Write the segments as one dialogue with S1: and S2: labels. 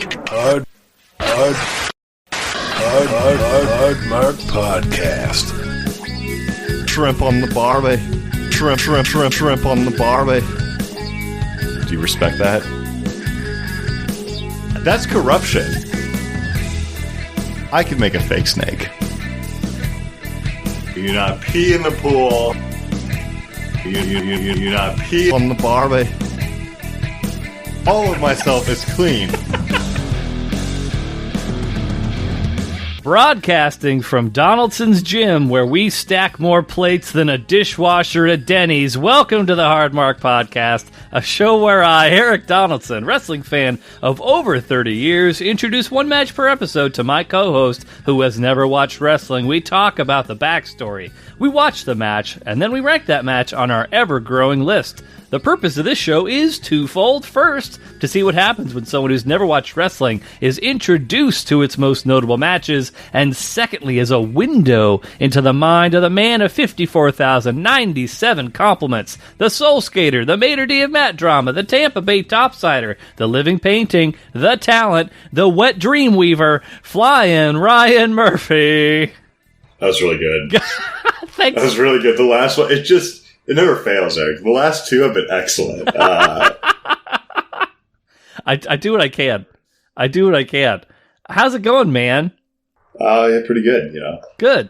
S1: Hard Mark Podcast.
S2: Shrimp on the barbie. Shrimp on the barbie. Do you respect that? That's corruption. I could make a fake snake. You not pee in the pool. You not pee on the barbie. All of myself is clean.
S3: Broadcasting from Donaldson's Gym, where we stack more plates than a dishwasher at Denny's. Welcome to the Hard Mark Podcast, a show where I, Eric Donaldson, wrestling fan of over 30 years, introduce one match per episode to my co-host who has never watched wrestling. We talk about the backstory, we watch the match, and then we rank that match on our ever-growing list. The purpose of this show is twofold. First, to see what happens when someone who's never watched wrestling is introduced to its most notable matches, and secondly, as a window into the mind of the man of 54,097 compliments, the Soul Skater, the Maitre D' of Matt Drama, the Tampa Bay Topsider, the Living Painting, the Talent, the Wet Dream Weaver, Flying Ryan Murphy.
S4: That was really good.
S3: Thanks.
S4: That was really good. The last one, it never fails, Eric. The last two have been excellent.
S3: I do what I can. How's it going, man?
S4: Yeah, pretty good, you know.
S3: Good.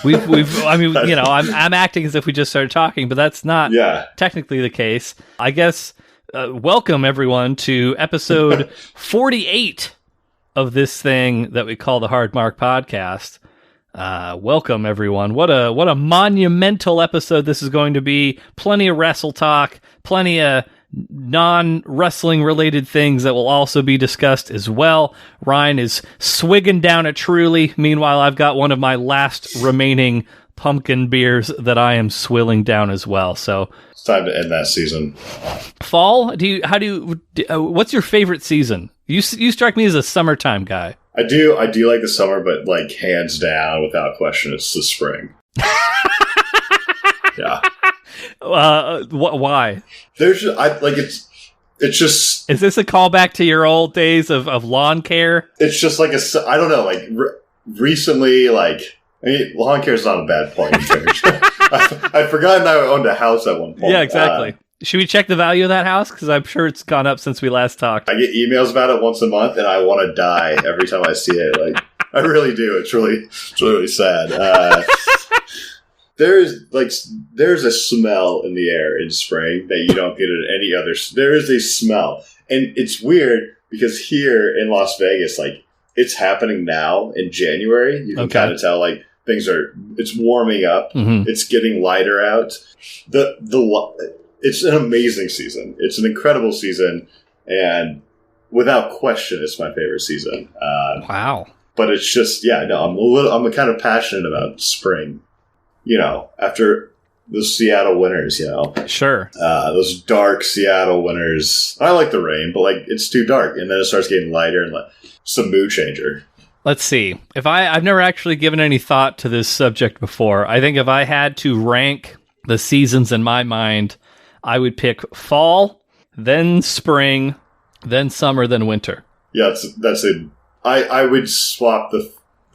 S3: We've I mean, you know, I'm acting as if we just started talking, but that's not technically the case. I guess welcome everyone to episode 48 of this thing that we call the Hard Mark Podcast. Welcome everyone. What a monumental episode this is going to be. Plenty of wrestle talk, plenty of non-wrestling related things that will also be discussed as well. Ryan is swigging down a Truly. Meanwhile, I've got one of my last remaining pumpkin beers that I am swilling down as well. So
S4: it's time to end that season.
S3: Fall? What's your favorite season? You strike me as a summertime guy.
S4: I do like the summer, but like hands down, without question, it's the spring. Yeah.
S3: Why?
S4: It's just.
S3: Is this a callback to your old days of lawn care?
S4: It's just like I don't know. Like recently, lawn care is not a bad point. I'd forgotten I owned a house at one point.
S3: Yeah, exactly. Should we check the value of that house? Because I'm sure it's gone up since we last talked.
S4: I get emails about it once a month, and I want to die every time I see it. Like, I really do. It's really sad. There's a smell in the air in spring that you don't get at any other. There is a smell, and it's weird because here in Las Vegas, like it's happening now in January. You can kind of tell like it's warming up. Mm-hmm. It's getting lighter out. It's an amazing season. It's an incredible season, and without question, it's my favorite season.
S3: Wow!
S4: But it's just, I'm kind of passionate about spring. You know, after the Seattle winters, you know,
S3: sure,
S4: those dark Seattle winters. I like the rain, but like it's too dark, and then it starts getting lighter and it's a mood changer.
S3: Let's see. I've never actually given any thought to this subject before. I think if I had to rank the seasons in my mind, I would pick fall, then spring, then summer, then winter. Yeah,
S4: I would swap the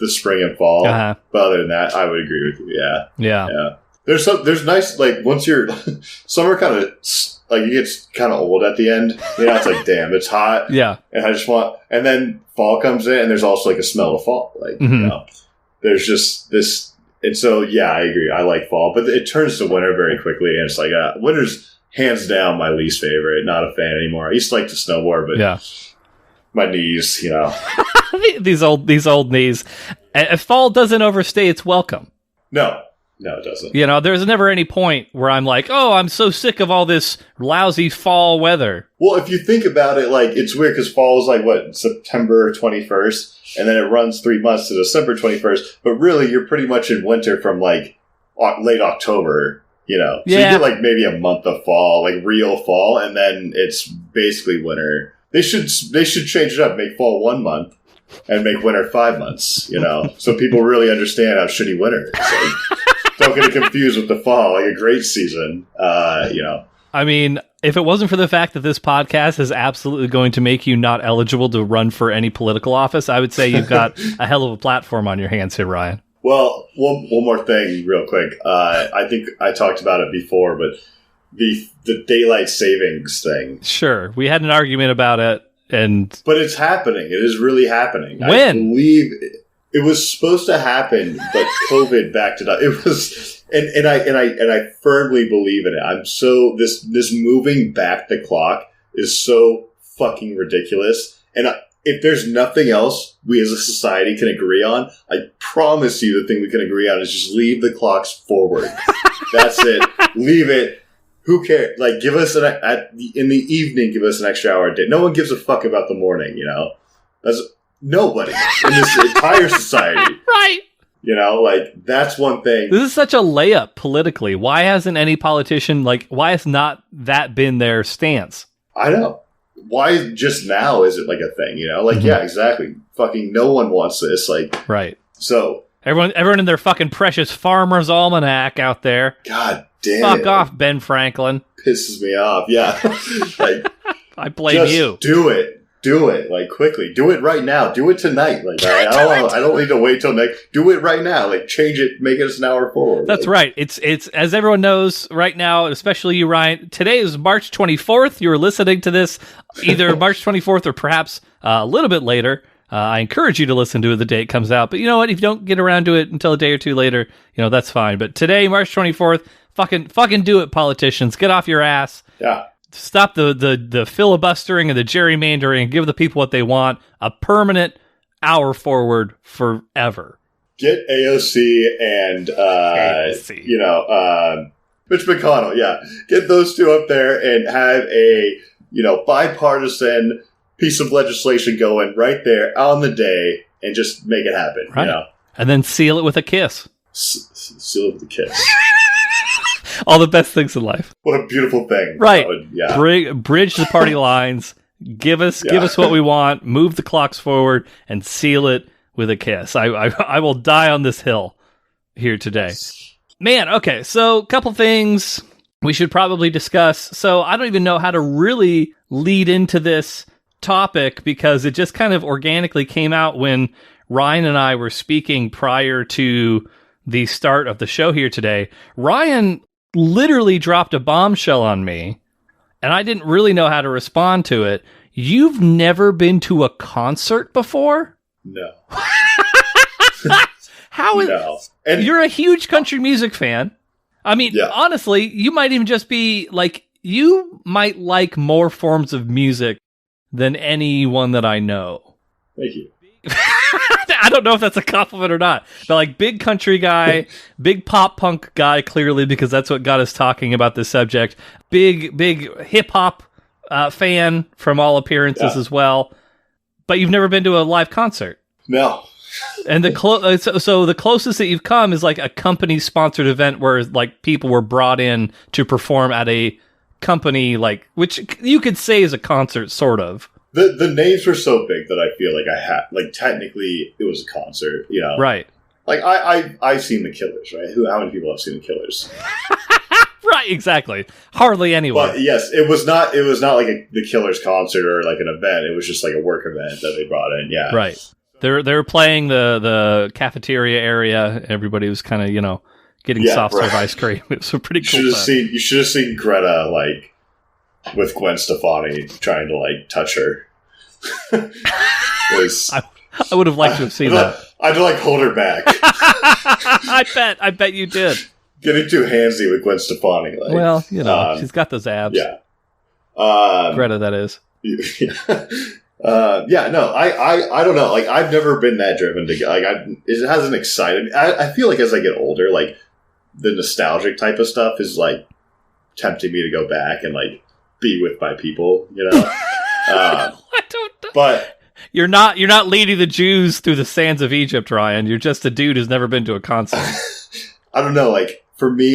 S4: spring and fall. Uh-huh. But other than that, I would agree with you. Yeah. There's nice, like once you're summer kind of like you get kind of old at the end. You know, it's like damn, it's hot.
S3: Yeah.
S4: And and then fall comes in, and there's also like a smell of fall. Like you know, there's just this. And so I agree. I like fall, but it turns to winter very quickly, and it's like winter's hands down my least favorite. Not a fan anymore. I used to like to snowboard, but my knees, you know,
S3: these old knees. If fall doesn't overstay its welcome.
S4: No, it doesn't.
S3: You know, there's never any point where I'm like, oh, I'm so sick of all this lousy fall weather.
S4: Well, if you think about it, like it's weird because fall is like September 21st, and then it runs 3 months to December 21st. But really, you're pretty much in winter from like late October. You know, so you get like maybe a month of fall, like real fall, and then it's basically winter. They should change it up, make fall 1 month, and make winter 5 months. You know, so people really understand how shitty winter is. Like, don't get it confused with the fall, like a great season. You know,
S3: I mean, If it wasn't for the fact that this podcast is absolutely going to make you not eligible to run for any political office, I would say you've got a hell of a platform on your hands here, Ryan.
S4: Well, one more thing real quick. I think I talked about it before, but the daylight savings thing.
S3: Sure. We had an argument about it.
S4: But it's happening. It is really happening.
S3: When?
S4: I believe it was supposed to happen, but COVID backed it up. It was... And I firmly believe in it. I'm so this moving back the clock is so fucking ridiculous. And if there's nothing else we as a society can agree on, I promise you the thing we can agree on is just leave the clocks forward. That's it. Leave it. Who cares? Like, give us in the evening. Give us an extra hour a day. No one gives a fuck about the morning. You know, that's nobody in this entire society.
S3: Right.
S4: You know, like, that's one thing.
S3: This is such a layup politically. Why hasn't any politician, why has not that been their stance?
S4: I know. Why just now is it like a thing, you know? Like, yeah, exactly. Fucking no one wants this. Like,
S3: right.
S4: So.
S3: Everyone in their fucking precious Farmer's Almanac out there.
S4: God damn
S3: Fuck
S4: it.
S3: off, Ben Franklin.
S4: Pisses me off, yeah. Like,
S3: I blame you.
S4: Do it. Do it, like, quickly. Do it right now. Do it tonight. Like, I don't need to wait till next. Do it right now. Like, change it. Make it an hour forward.
S3: That's right. It's as everyone knows right now, especially you, Ryan. Today is March 24th. You're listening to this either March 24th or perhaps a little bit later. I encourage you to listen to it the day it comes out. But you know what? If you don't get around to it until a day or two later, that's fine. But today, March 24th, fucking do it, politicians. Get off your ass.
S4: Yeah.
S3: Stop the filibustering and the gerrymandering and give the people what they want. A permanent hour forward forever.
S4: Get AOC and, Mitch McConnell, yeah. Get those two up there and have a, bipartisan piece of legislation going right there on the day and just make it happen,
S3: right. And then seal it with a kiss.
S4: Seal it with a kiss.
S3: All the best things in life.
S4: What a beautiful thing.
S3: Right. Bridge the party lines. Give us what we want. Move the clocks forward and seal it with a kiss. I will die on this hill here today. Man, okay. So a couple things we should probably discuss. So I don't even know how to really lead into this topic because it just kind of organically came out when Ryan and I were speaking prior to the start of the show here today. Ryan literally dropped a bombshell on me, and I didn't really know how to respond to it. You've never been to a concert before?
S4: No.
S3: How is...
S4: No. And
S3: you're a huge country music fan. I mean, honestly, you might even just be, you might like more forms of music than anyone that I know.
S4: Thank you.
S3: I don't know if that's a compliment or not, but big country guy, big pop punk guy, clearly, because that's what got us talking about this subject. Big hip hop fan from all appearances as well. But you've never been to a live concert.
S4: No.
S3: And so the closest that you've come is a company sponsored event where people were brought in to perform at a company which you could say is a concert, sort of.
S4: The names were so big that I feel like I had, technically it was a concert,
S3: Right.
S4: I've seen the Killers, right? How many people have seen the Killers?
S3: Right, exactly. Hardly anyone.
S4: But yes, it was not like the Killers concert or an event. It was just a work event that they brought in, yeah.
S3: Right. They were playing the cafeteria area. Everybody was kind of, getting soft serve ice cream. It was a pretty cool thing.
S4: You should have seen Greta, with Gwen Stefani trying to touch her.
S3: I would have liked to have seen that.
S4: I'd hold her back.
S3: I bet you did.
S4: Getting too handsy with Gwen Stefani.
S3: Well, she's got those abs.
S4: Yeah.
S3: Greta, that is.
S4: Yeah, no, I don't know. I've never been that driven to it hasn't excited me. I feel as I get older, the nostalgic type of stuff is tempting me to go back and be with my people,
S3: I don't know. But you're not leading the Jews through the sands of Egypt, Ryan. You're just a dude who's never been to a concert.
S4: I don't know. For me,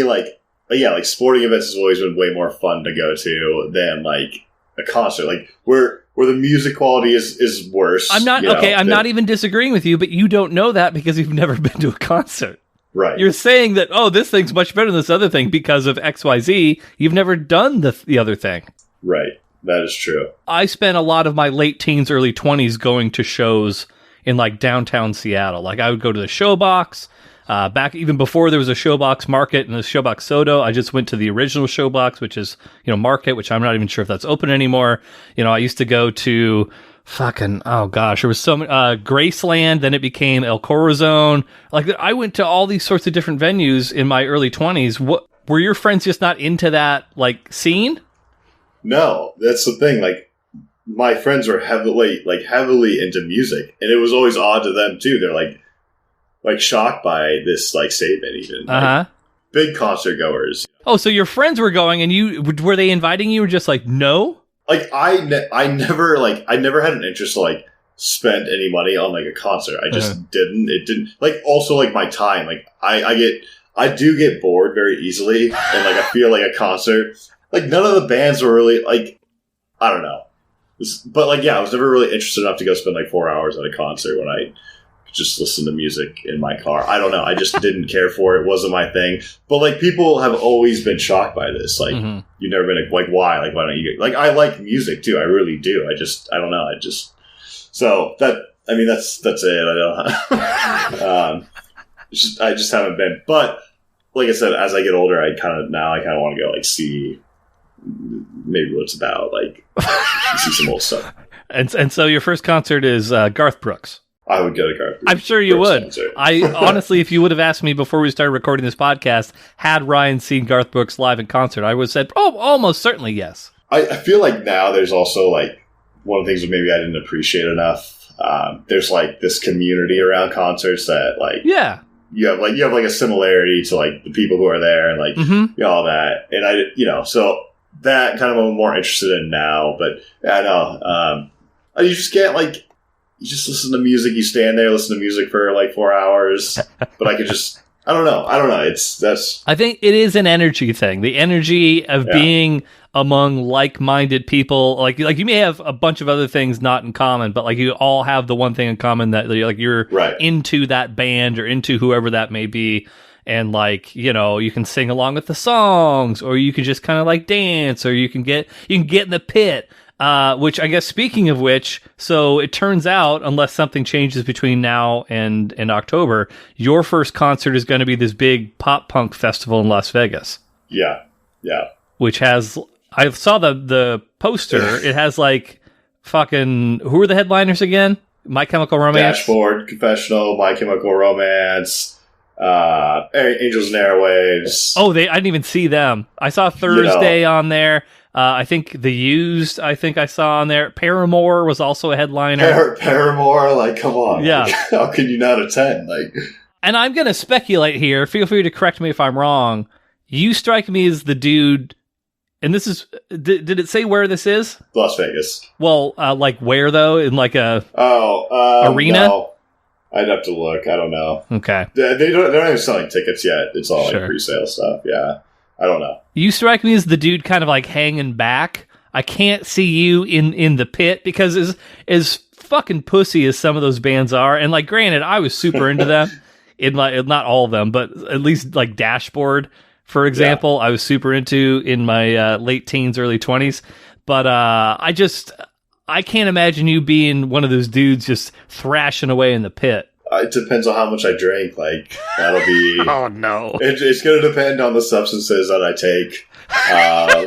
S4: sporting events has always been way more fun to go to than a concert. Where the music quality is worse.
S3: I'm not I'm not even disagreeing with you, but you don't know that because you've never been to a concert.
S4: Right.
S3: You're saying that, this thing's much better than this other thing because of XYZ. You've never done the other thing.
S4: Right. That is true.
S3: I spent a lot of my late teens, early 20s going to shows in like downtown Seattle. Like I would go to the Showbox. Back even before there was a Showbox Market and a Showbox Sodo, I just went to the original Showbox, which is, Market, which I'm not even sure if that's open anymore. I used to go to there was so many, Graceland, then it became El Corazon. Like I went to all these sorts of different venues in my early 20s. What were your friends just not into that like scene?
S4: No, that's the thing. Like my friends were heavily into music, and it was always odd to them too. They're like shocked by this like statement even. Like, big concert goers.
S3: Oh, so your friends were going, and were they inviting you or just like no? Like
S4: I never had an interest to like spend any money on like a concert. I just didn't. It didn't like also like my time. Like I do get bored very easily, and like I feel like a concert. Like none of the bands were really like I don't know, but like I was never really interested enough to go spend like 4 hours at a concert when I just listen to music in my car. I don't know. I just didn't care for it. It wasn't my thing. But like people have always been shocked by this. Like you've never been like, why? Like, why don't you get, like, I like music too. I really do. I don't know. So that's it. I don't, I just haven't been, but like I said, as I get older, I kind of want to go like see maybe what it's about, like see some old stuff.
S3: And so your first concert is Garth Brooks.
S4: I would go to Garth Brooks.
S3: I'm sure you would.
S4: Concert.
S3: I honestly, if you would have asked me before we started recording this podcast, had Ryan seen Garth Brooks live in concert, I would have said, oh, almost certainly yes.
S4: I feel like now there's also like one of the things that maybe I didn't appreciate enough. There's like this community around concerts that like you have like a similarity to like the people who are there and like all that, and so that kind of I'm more interested in now. But I know you just can't like. You just listen to music. You stand there, listen to music for like 4 hours. But I don't know. I think
S3: it is an energy thing. The energy of being among like-minded people. Like you may have a bunch of other things not in common, but like you all have the one thing in common that you're into that band or into whoever that may be. And like, you can sing along with the songs, or you can just kind of like dance, or you can get in the pit. Which I guess, speaking of which, so it turns out, unless something changes between now and October, your first concert is going to be this big pop punk festival in Las Vegas.
S4: Yeah.
S3: Which has, I saw the poster. It has like fucking, who are the headliners again? My Chemical Romance,
S4: Dashboard, Confessional, My Chemical Romance, Angels and Airwaves.
S3: Oh, I didn't even see them. I saw Thursday on there. I think The Used, I saw on there. Paramore was also a headliner.
S4: Paramore, like, come on.
S3: Yeah.
S4: Like, how can you not attend? Like,
S3: and I'm going to speculate here. Feel free to correct me if I'm wrong. You strike me as the dude, and this is, did it say where this is?
S4: Las Vegas.
S3: Well, like where though? In like a arena?
S4: No. I'd have to look. I don't know.
S3: Okay.
S4: They're not even selling tickets yet. It's all like pre-sale stuff. Yeah. I don't know.
S3: You strike me as the dude kind of like hanging back. I can't see you in the pit because as fucking pussy as some of those bands are, and like granted, I was super into them. In like not all of them, but at least like Dashboard, for example, I was super into in my late teens, early 20s. But I can't imagine you being one of those dudes just thrashing away in the pit.
S4: It depends on how much I drink. Like, that'll be...
S3: Oh, no.
S4: It's going to depend on the substances that I take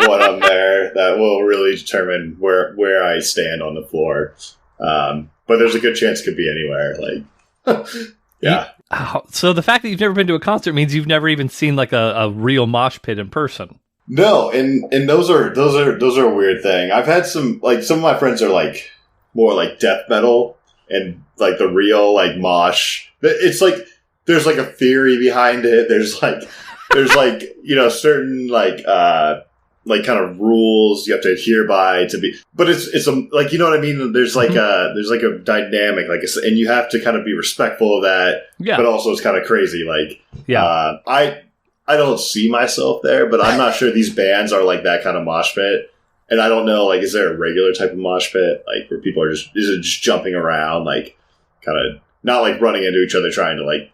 S4: when I'm there. That will really determine where I stand on the floor. But there's a good chance it could be anywhere. Like, yeah.
S3: So the fact that you've never been to a concert means you've never even seen like a real mosh pit in person.
S4: No, and those are a weird thing. I've had some of my friends are like more like death metal. And like the real like mosh, it's like there's like a theory behind it. There's like certain like kind of rules you have to adhere by to be. But it's like, you know what I mean. There's like a dynamic and you have to kind of be respectful of that. Yeah. But also it's kind of crazy. Like I don't see myself there, but I'm not sure these bands are like that kind of mosh pit. And I don't know, like, is there a regular type of mosh pit, like, where people are is it just jumping around, like, kind of, not, like, running into each other trying to, like,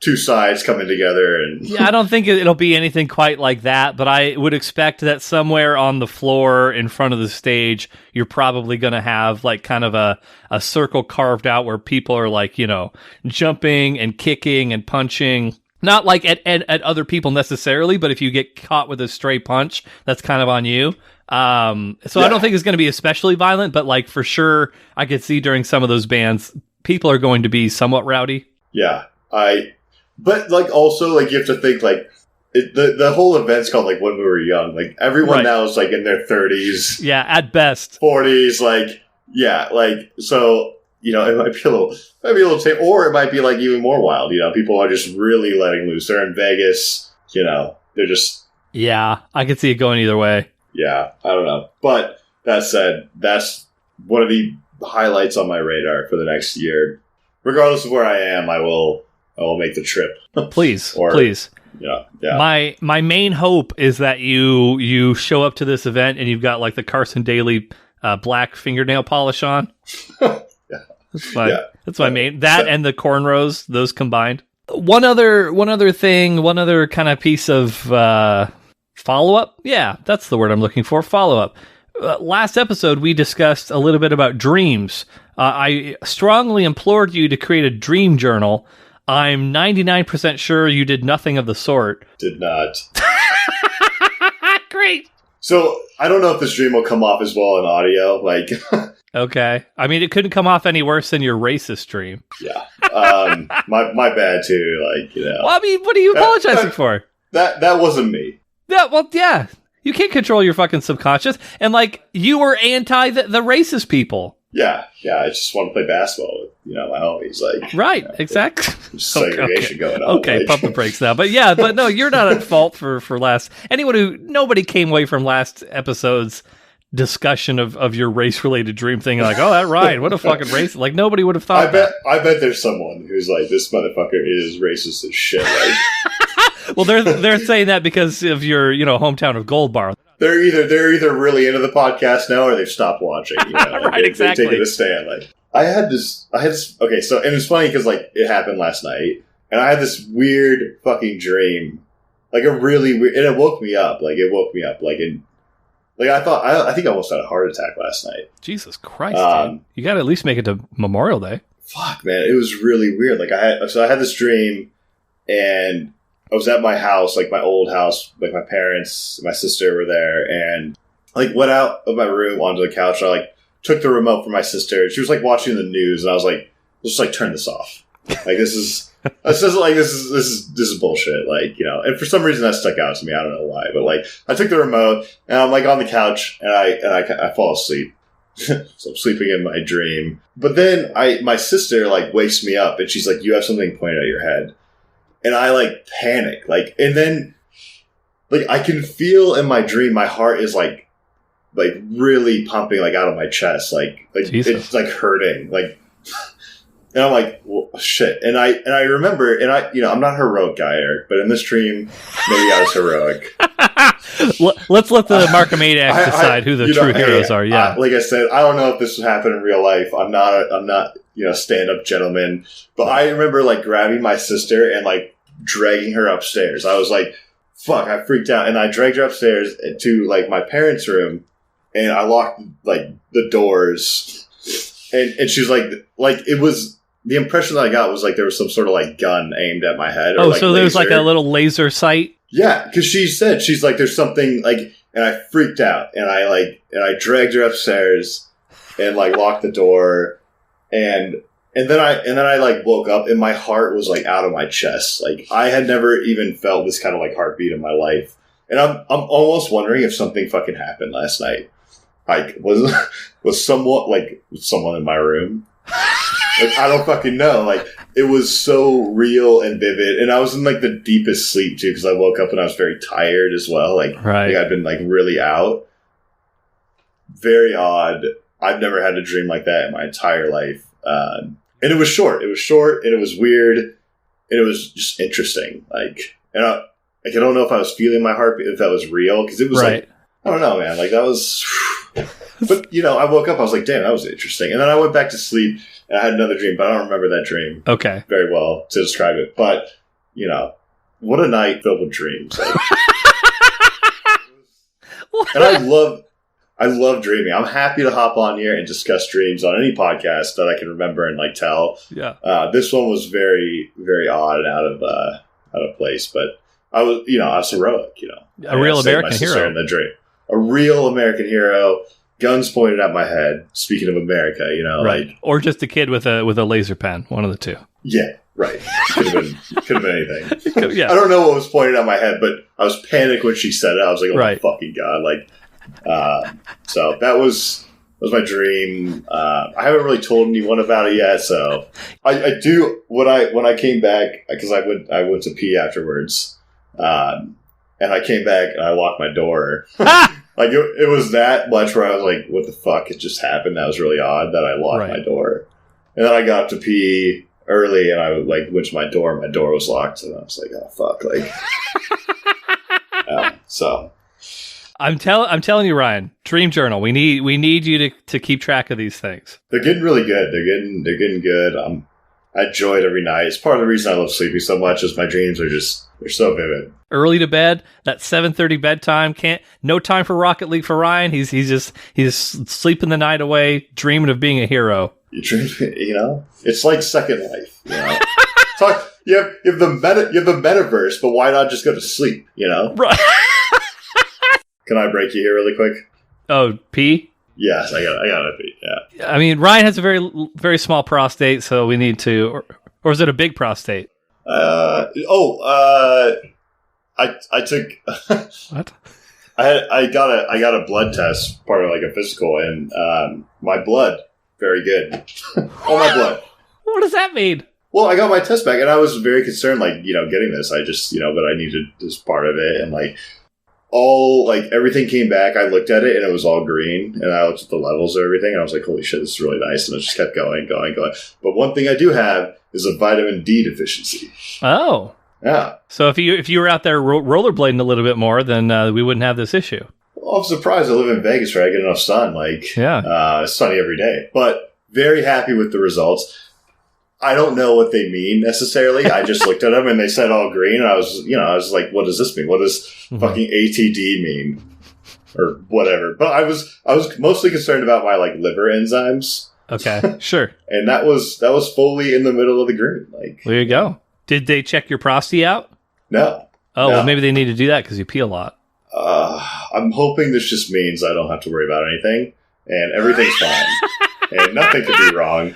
S4: two sides coming together. And
S3: yeah, I don't think it'll be anything quite like that, but I would expect that somewhere on the floor in front of the stage, you're probably going to have like kind of a circle carved out where people are like, you know, jumping and kicking and punching. Not like at other people necessarily, but if you get caught with a stray punch, that's kind of on you. So I don't think it's going to be especially violent, but like for sure, I could see during some of those bands, people are going to be somewhat rowdy.
S4: Yeah, but like also like you have to think like the whole event's called like When We Were Young. Like everyone now is like in their 30s.
S3: Yeah, at best
S4: 40s. Like yeah, like so you know it might be a little or it might be like even more wild. You know, people are just really letting loose. They're in Vegas. You know, they're just
S3: I could see it going either way.
S4: Yeah, I don't know. But that said, that's one of the highlights on my radar for the next year. Regardless of where I am, I will make the trip.
S3: Please.
S4: Yeah.
S3: My main hope is that you show up to this event and you've got like the Carson Daly black fingernail polish on. That's my main. That and the cornrows, those combined. One other kind of piece of follow-up. Yeah, that's the word I'm looking for. Follow-up. Last episode, we discussed a little bit about dreams. I strongly implored you to create a dream journal. I'm 99% sure you did nothing of the sort.
S4: Did not.
S3: Great.
S4: So, I don't know if this dream will come off as well in audio. Like,
S3: okay. I mean, it couldn't come off any worse than your racist dream.
S4: Yeah. My bad, too. Like, you know.
S3: Well, I mean, what are you apologizing for?
S4: That wasn't me.
S3: Yeah, well, yeah. You can't control your fucking subconscious. And, like, you were anti the racist people.
S4: Yeah. I just want to play basketball with, you know, my homies. Like,
S3: right,
S4: you know,
S3: exactly.
S4: Segregation going on.
S3: Okay,
S4: like.
S3: pump the brakes now. But yeah, but no, you're not at fault for last. Nobody came away from last episode's discussion of your race-related dream thing like, oh, that Ryan, what a fucking race. Like, nobody would have thought
S4: I bet there's someone who's like, this motherfucker is racist as shit. Like.
S3: Well, they're saying that because of your, you know, hometown of Gold Bar.
S4: They're either really into the podcast now or they've stopped watching. You know? Like
S3: Right, exactly.
S4: They've taken a stand. Like I had this. Okay, so and it's funny because like it happened last night, and I had this weird fucking dream, like a really weird, and it woke me up. Like I think I almost had a heart attack last night.
S3: Jesus Christ, dude. You got to at least make it to Memorial Day.
S4: Fuck, man, it was really weird. Like I had this dream, and I was at my house, like my old house, like my parents, my sister were there, and like went out of my room onto the couch. I like took the remote from my sister. She was like watching the news, and I was like, let's just like turn this off. Like this is bullshit. Like, you know, and for some reason that stuck out to me. I don't know why, but like I took the remote and I'm like on the couch and I fall asleep. So I'm sleeping in my dream. But then my sister like wakes me up and she's like, you have something pointed at your head. And I like panic, like, and then like I can feel in my dream, my heart is like really pumping like out of my chest, like
S3: Jesus.
S4: It's like hurting, like, and I'm like, well, shit. And I remember, and I'm not a heroic guy, Eric, but in this dream, maybe I was heroic.
S3: Let's let the Markham-8 decide who the true heroes are. Yeah,
S4: like I said, I don't know if this would happen in real life. I'm not stand-up gentleman, but I remember like grabbing my sister and like dragging her upstairs. I was like, fuck, I freaked out, and I dragged her upstairs to like my parents' room, and I locked like the doors, and she was like it was. The impression that I got was like there was some sort of like gun aimed at my head. Or,
S3: so there's like a little laser sight.
S4: Yeah, because she's like, there's something like, and I freaked out, and I dragged her upstairs, and like locked the door, and then I like woke up, and my heart was like out of my chest. Like I had never even felt this kind of like heartbeat in my life, and I'm almost wondering if something fucking happened last night. Like was someone in my room. Like, I don't fucking know. Like, it was so real and vivid. And I was in, like, the deepest sleep, too, because I woke up and I was very tired as well. Like,
S3: right.
S4: I'd been, like, really out. Very odd. I've never had a dream like that in my entire life. And it was short. It was short, and it was weird, and it was just interesting. Like, and I don't know if I was feeling my heartbeat, if that was real, because it was,
S3: right.
S4: like, I don't know, man. Like, that was... But, you know, I woke up, I was like, damn, that was interesting. And then I went back to sleep, and I had another dream, but I don't remember that dream
S3: very
S4: well to describe it. But you know, what a night filled with dreams. Like, and I love dreaming. I'm happy to hop on here and discuss dreams on any podcast that I can remember and like tell.
S3: Yeah.
S4: This one was very, very odd and out of place, but I was heroic, you know.
S3: A real American hero.
S4: In the dream. A real American hero, guns pointed at my head. Speaking of America, you know,
S3: right.
S4: like,
S3: or just a kid with a laser pen, one of the two.
S4: Yeah, right. Could have been anything.
S3: Yeah.
S4: I don't know what was pointed at my head, but I was panicked when she said it. I was like, oh my fucking God. Like, so that was my dream. I haven't really told anyone about it yet. So I do when I came back, because I went to pee afterwards. And I came back and I locked my door. Like it was that much where I was like, what the fuck? It just happened. That was really odd that I locked my door. And then I got to pee early and I went to my door. My door was locked. And I was like, oh fuck. Like, so
S3: I'm telling you, Ryan, dream journal. We need you to keep track of these things.
S4: They're getting really good. They're getting good. I enjoy it every night. It's part of the reason I love sleeping so much is my dreams they're so vivid.
S3: Early to bed, that 7:30 bedtime. No time for Rocket League for Ryan. He's sleeping the night away, dreaming of being a hero.
S4: You dream, you know, it's like Second Life. You know, you have the metaverse, but why not just go to sleep? You know,
S3: right?
S4: Can I break you here really quick?
S3: Oh, pee.
S4: Yes, I got it. Yeah.
S3: I mean, Ryan has a very, very small prostate, so we need to, or is it a big prostate?
S4: I took
S3: what?
S4: I got a blood test, part of like a physical, and my blood very good. All my blood.
S3: What does that mean?
S4: Well, I got my test back, and I was very concerned, like, you know, getting this. I just, you know, but I needed this part of it, and like. Everything came back. I looked at it and it was all green, and I looked at the levels of everything and I was like, holy shit, this is really nice. And it just kept going. But one thing I do have is a vitamin D deficiency.
S3: Oh.
S4: Yeah. So
S3: if you were out there rollerblading a little bit more, then we wouldn't have this issue.
S4: Well, I'm surprised. I live in Vegas where I get enough sun. Like, it's sunny every day. But very happy with the results. I don't know what they mean necessarily. I just looked at them and they said all green. And I was like, what does this mean? What does fucking ATD mean? Or whatever. But I was mostly concerned about my like liver enzymes.
S3: Okay, sure.
S4: And that was fully in the middle of the green. Like,
S3: there you go. Did they check your prostate out?
S4: No.
S3: Oh, well, maybe they need to do that because you pee a lot.
S4: I'm hoping this just means I don't have to worry about anything and everything's fine. And nothing could be wrong.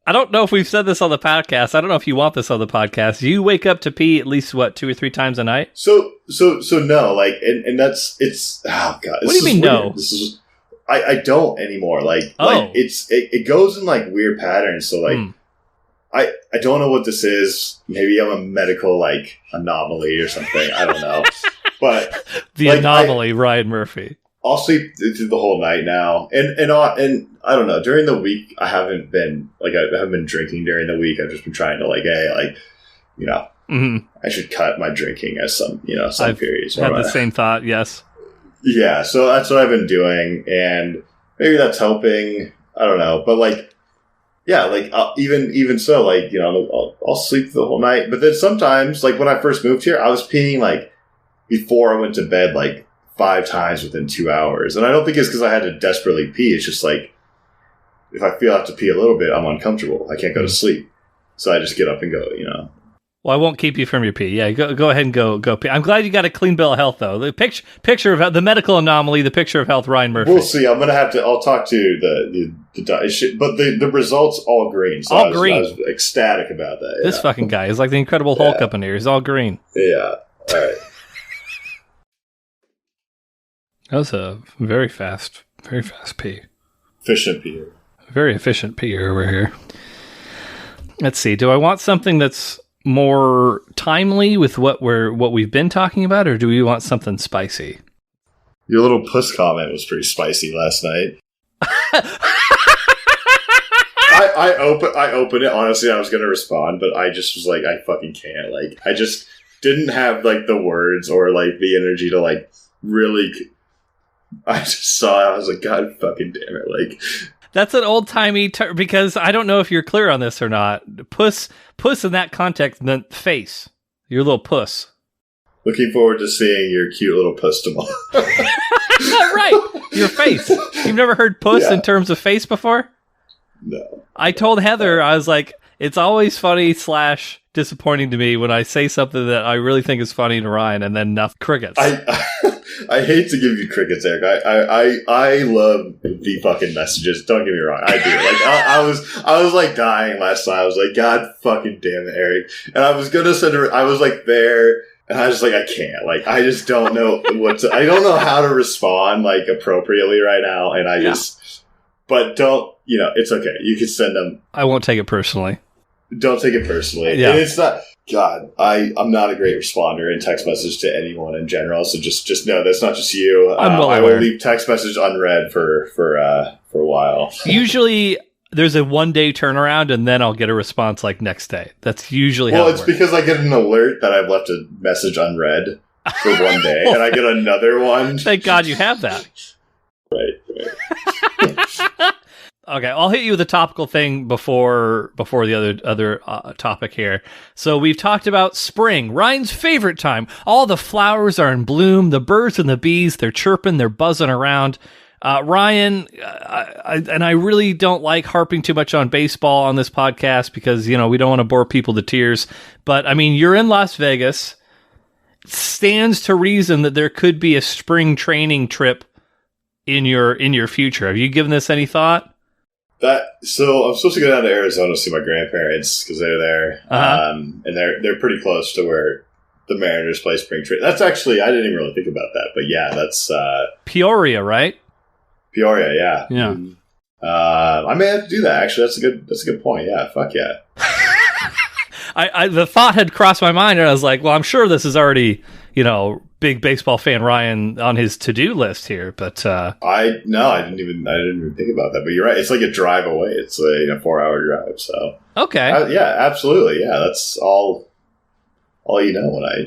S3: I don't know if we've said this on the podcast. I don't know if you want this on the podcast. You wake up to pee at least, 2 or 3 times a night?
S4: So no, like, and it's, oh God.
S3: What do you mean
S4: weird.
S3: no?
S4: This is, I don't anymore. Like it goes in like weird patterns. So like, I don't know what this is. Maybe I'm a medical like anomaly or something. I don't know. But
S3: the like, anomaly, Ryan Murphy.
S4: I'll sleep through the whole night now, and I don't know. During the week, I haven't been drinking during the week. I've just been trying to I should cut my drinking as some periods.
S3: I've had the same thought. Yes.
S4: Yeah, so that's what I've been doing, and maybe that's helping. I don't know, but like, yeah, like even so, like, you know, I'll sleep the whole night, but then sometimes, like when I first moved here, I was peeing like before I went to bed, like 5 times within 2 hours. And I don't think it's because I had to desperately pee. It's just like, if I feel I have to pee a little bit, I'm uncomfortable. I can't go to sleep. So I just get up and go, you know.
S3: Well, I won't keep you from your pee. Yeah, go ahead and go pee. I'm glad you got a clean bill of health, though. The picture of the medical anomaly, the picture of health, Ryan Murphy.
S4: We'll see. I'm going to have to, I'll talk to the but the results all green. So I was ecstatic about that.
S3: This fucking guy is like the Incredible Hulk up in here. He's all green.
S4: Yeah. All right.
S3: That was a very fast pee.
S4: Efficient pee.
S3: Very efficient pee over here. Let's see. Do I want something that's more timely with what we've been talking about, or do we want something spicy?
S4: Your little puss comment was pretty spicy last night. I opened it. Honestly, I was going to respond, but I just was like, I fucking can't. Like, I just didn't have like the words or like the energy to like really. I just saw it. I was like, God fucking damn it! Like,
S3: that's an old timey term, because I don't know if you're clear on this or not. Puss in that context meant face. Your little puss.
S4: Looking forward to seeing your cute little puss tomorrow.
S3: Right. Your face. You've never heard puss in terms of face before?
S4: No.
S3: I told Heather, I was like, it's always funny / disappointing to me when I say something that I really think is funny to Ryan and then nothing. Crickets.
S4: I hate to give you crickets, Eric. I love the fucking messages. Don't get me wrong, I do. Like I was like dying last night. I was like, God fucking damn it, Eric. And I was gonna send her. I was like there, and I was like, I can't. Like I just don't know I don't know how to respond like appropriately right now. And I just, but don't. It's okay. You can send them.
S3: I won't take it personally.
S4: Don't take it personally.
S3: Yeah.
S4: And it's not. God, I'm not a great responder in text message to anyone in general. So just know that's not just you. I will leave text message unread for a while.
S3: Usually, there's a 1-day turnaround, and then I'll get a response like next day. That's usually how it works.
S4: Well, it's because I get an alert that I've left a message unread for 1 day, and I get another one.
S3: Thank God you have that.
S4: Right.
S3: Okay, I'll hit you with a topical thing before the other topic here. So we've talked about spring, Ryan's favorite time. All the flowers are in bloom, the birds and the bees, they're chirping, they're buzzing around. Ryan, I really don't like harping too much on baseball on this podcast because, we don't want to bore people to tears. But, I mean, you're in Las Vegas. It stands to reason that there could be a spring training trip in your future. Have you given this any thought?
S4: So I'm supposed to go down to Arizona to see my grandparents because they're there, and they're pretty close to where the Mariners play spring training. That's actually, I didn't even really think about that, but yeah, that's
S3: Peoria, right?
S4: Peoria, yeah.
S3: Yeah.
S4: I may have to do that. Actually, that's a good point. Yeah, fuck yeah.
S3: The thought had crossed my mind, and I was like, well, I'm sure this is already, big baseball fan Ryan on his to-do list here, but
S4: I didn't even think about that. But you're right; it's like a drive away. It's a 4-hour drive. So
S3: okay,
S4: yeah, absolutely, yeah. That's all you know when I.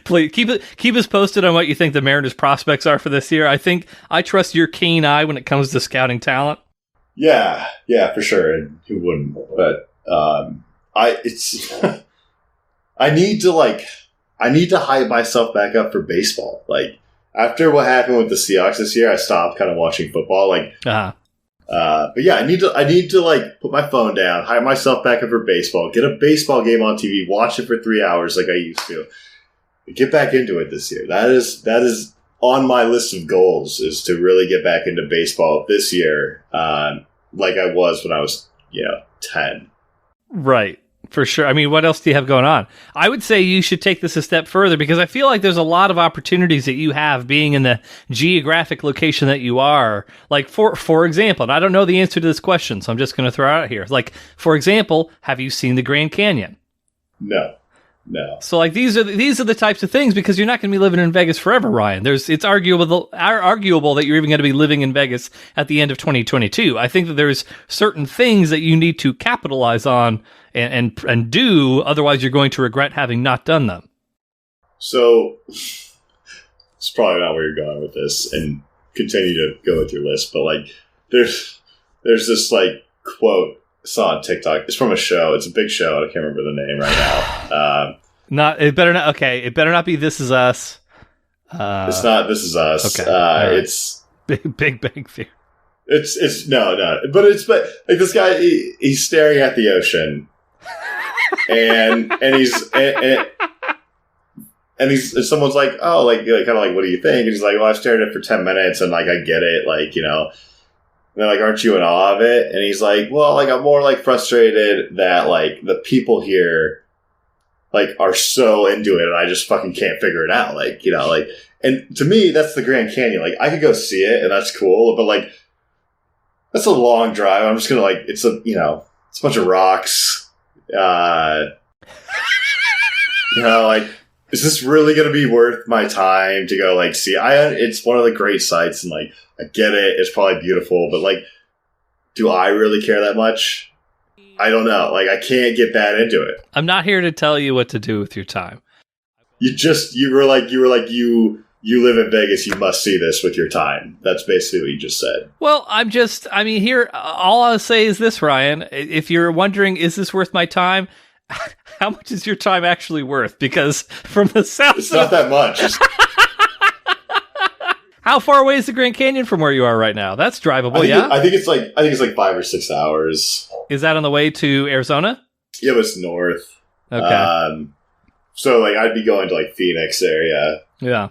S3: Please keep us posted on what you think the Mariners' prospects are for this year. I trust your keen eye when it comes to scouting talent.
S4: Yeah, for sure. And who wouldn't? But I need to hype myself back up for baseball. Like after what happened with the Seahawks this year, I stopped kind of watching football. But yeah, I need to like put my phone down, hype myself back up for baseball, get a baseball game on TV, watch it for 3 hours like I used to. Get back into it this year. That is on my list of goals, is to really get back into baseball this year, like I was when I was 10.
S3: Right. For sure. I mean, what else do you have going on? I would say you should take this a step further because I feel like there's a lot of opportunities that you have being in the geographic location that you are. Like, for example, and I don't know the answer to this question, so I'm just going to throw it out here. Like, for example, have you seen the Grand Canyon?
S4: No.
S3: So, like, these are the types of things, because you're not going to be living in Vegas forever, Ryan. It's arguable that you're even going to be living in Vegas at the end of 2022. I think that there's certain things that you need to capitalize on and do, otherwise you're going to regret having not done them.
S4: So, it's probably not where you're going with this, and continue to go with your list, but like, there's this like quote I saw on TikTok. It's from a show. It's a big show. I can't remember the name right now.
S3: It better not. Okay, it better not be This Is Us.
S4: It's not This Is Us.
S3: Okay, right.
S4: It's
S3: Big Bang Theory.
S4: It's no, but like this guy. He's staring at the ocean, and he's someone's like, oh, like kind of like, what do you think? And he's like, well, I've stared at it for 10 minutes, and like I get it, like And they're like, aren't you in awe of it? And he's like, well, like, I'm more like frustrated that like the people here like are so into it and I just fucking can't figure it out. Like, and to me, that's the Grand Canyon. Like, I could go see it and that's cool, but like, that's a long drive. I'm just going to like, it's a bunch of rocks. Like, is this really going to be worth my time to go like see? It's one of the great sites, and like I get it, it's probably beautiful, but like, do I really care that much? I don't know. Like, I can't get that into it.
S3: I'm not here to tell you what to do with your time.
S4: You live in Vegas, you must see this with your time. That's basically what you just said.
S3: Well, here, all I'll say is this, Ryan. If you're wondering, is this worth my time? how much is your time actually worth? Because from the south,
S4: It's not that much.
S3: How far away is the Grand Canyon from where you are right now? That's drivable,
S4: I think it's like 5 or 6 hours.
S3: Is that on the way to Arizona?
S4: Yeah, but it's north.
S3: Okay.
S4: So like I'd be going to like Phoenix area.
S3: Yeah.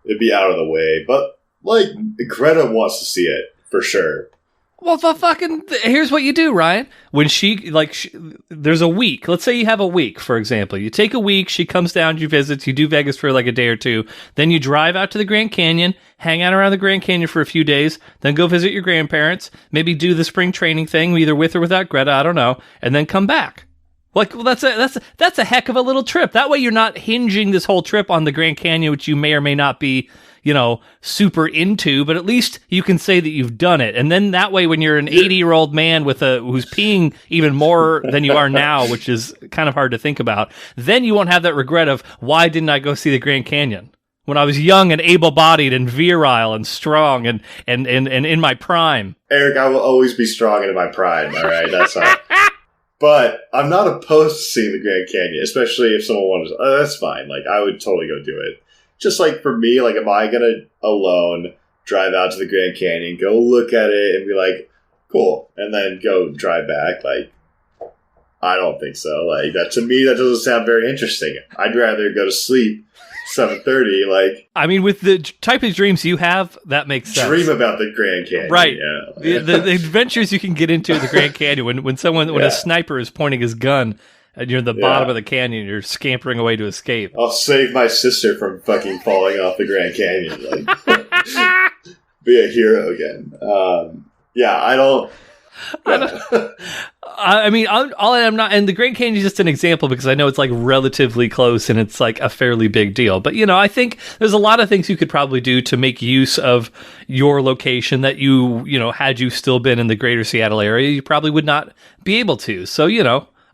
S4: It'd be out of the way, but like Greta wants to see it for sure.
S3: Well, here's what you do, Ryan. When there's a week. Let's say you have a week, for example. You take a week, she comes down, you visit, you do Vegas for like a day or two. Then you drive out to the Grand Canyon, hang out around the Grand Canyon for a few days, then go visit your grandparents, maybe do the spring training thing, either with or without Greta, I don't know, and then come back. Like, well, that's a heck of a little trip. That way you're not hinging this whole trip on the Grand Canyon, which you may or may not be, super into, but at least you can say that you've done it. And then that way, when you're an 80-year-old man who's peeing even more than you are now, which is kind of hard to think about, then you won't have that regret of, why didn't I go see the Grand Canyon when I was young and able-bodied and virile and strong and in my prime?
S4: Eric, I will always be strong and in my prime, all right? That's all. But I'm not opposed to seeing the Grand Canyon, especially if someone wanted to. Oh, that's fine. Like, I would totally go do it. Just like for me, like, am I going to alone drive out to the Grand Canyon, go look at it, and be like, cool, and then go drive back? Like, I don't think so. Like, that to me, that doesn't sound very interesting. I'd rather go to sleep 7:30. Like,
S3: I mean, with the type of dreams you have, that makes sense.
S4: Dream about the Grand Canyon,
S3: right?
S4: Yeah.
S3: The adventures you can get into in the Grand Canyon when a sniper is pointing his gun and you're at the bottom of the canyon, you're scampering away to escape.
S4: I'll save my sister from fucking falling off the Grand Canyon. Like, be a hero again. I don't.
S3: I mean, I'm not, and the Grand Canyon is just an example because I know it's like relatively close and it's like a fairly big deal. But I think there's a lot of things you could probably do to make use of your location that had you still been in the greater Seattle area, you probably would not be able to. So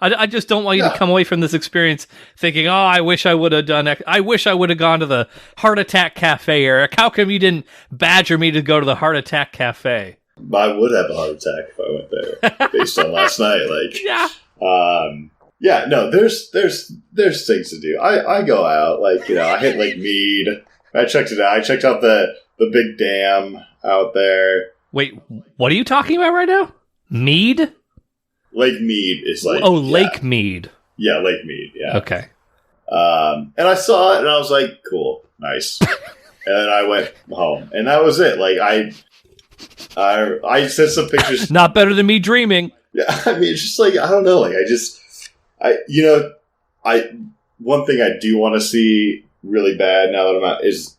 S3: I just don't want you to come away from this experience thinking, oh, I wish I would have done X. I wish I would have gone to the Heart Attack Cafe, Eric. How come you didn't badger me to go to the Heart Attack Cafe?
S4: I would have a heart attack if I went there, based on last night. Like, no, there's things to do. I go out, like, I hit Lake Mead. I checked it out. I checked out the big dam out there.
S3: Wait, what are you talking about right now? Mead?
S4: Lake Mead is like...
S3: Oh, Lake Mead.
S4: Yeah, Lake Mead, yeah.
S3: Okay.
S4: And I saw it, and I was like, cool, nice. And then I went home, and that was it. Like, I sent some pictures.
S3: Not better than me dreaming.
S4: Yeah, I mean, it's just like, I don't know. Like, one thing I do want to see really bad now that I'm out is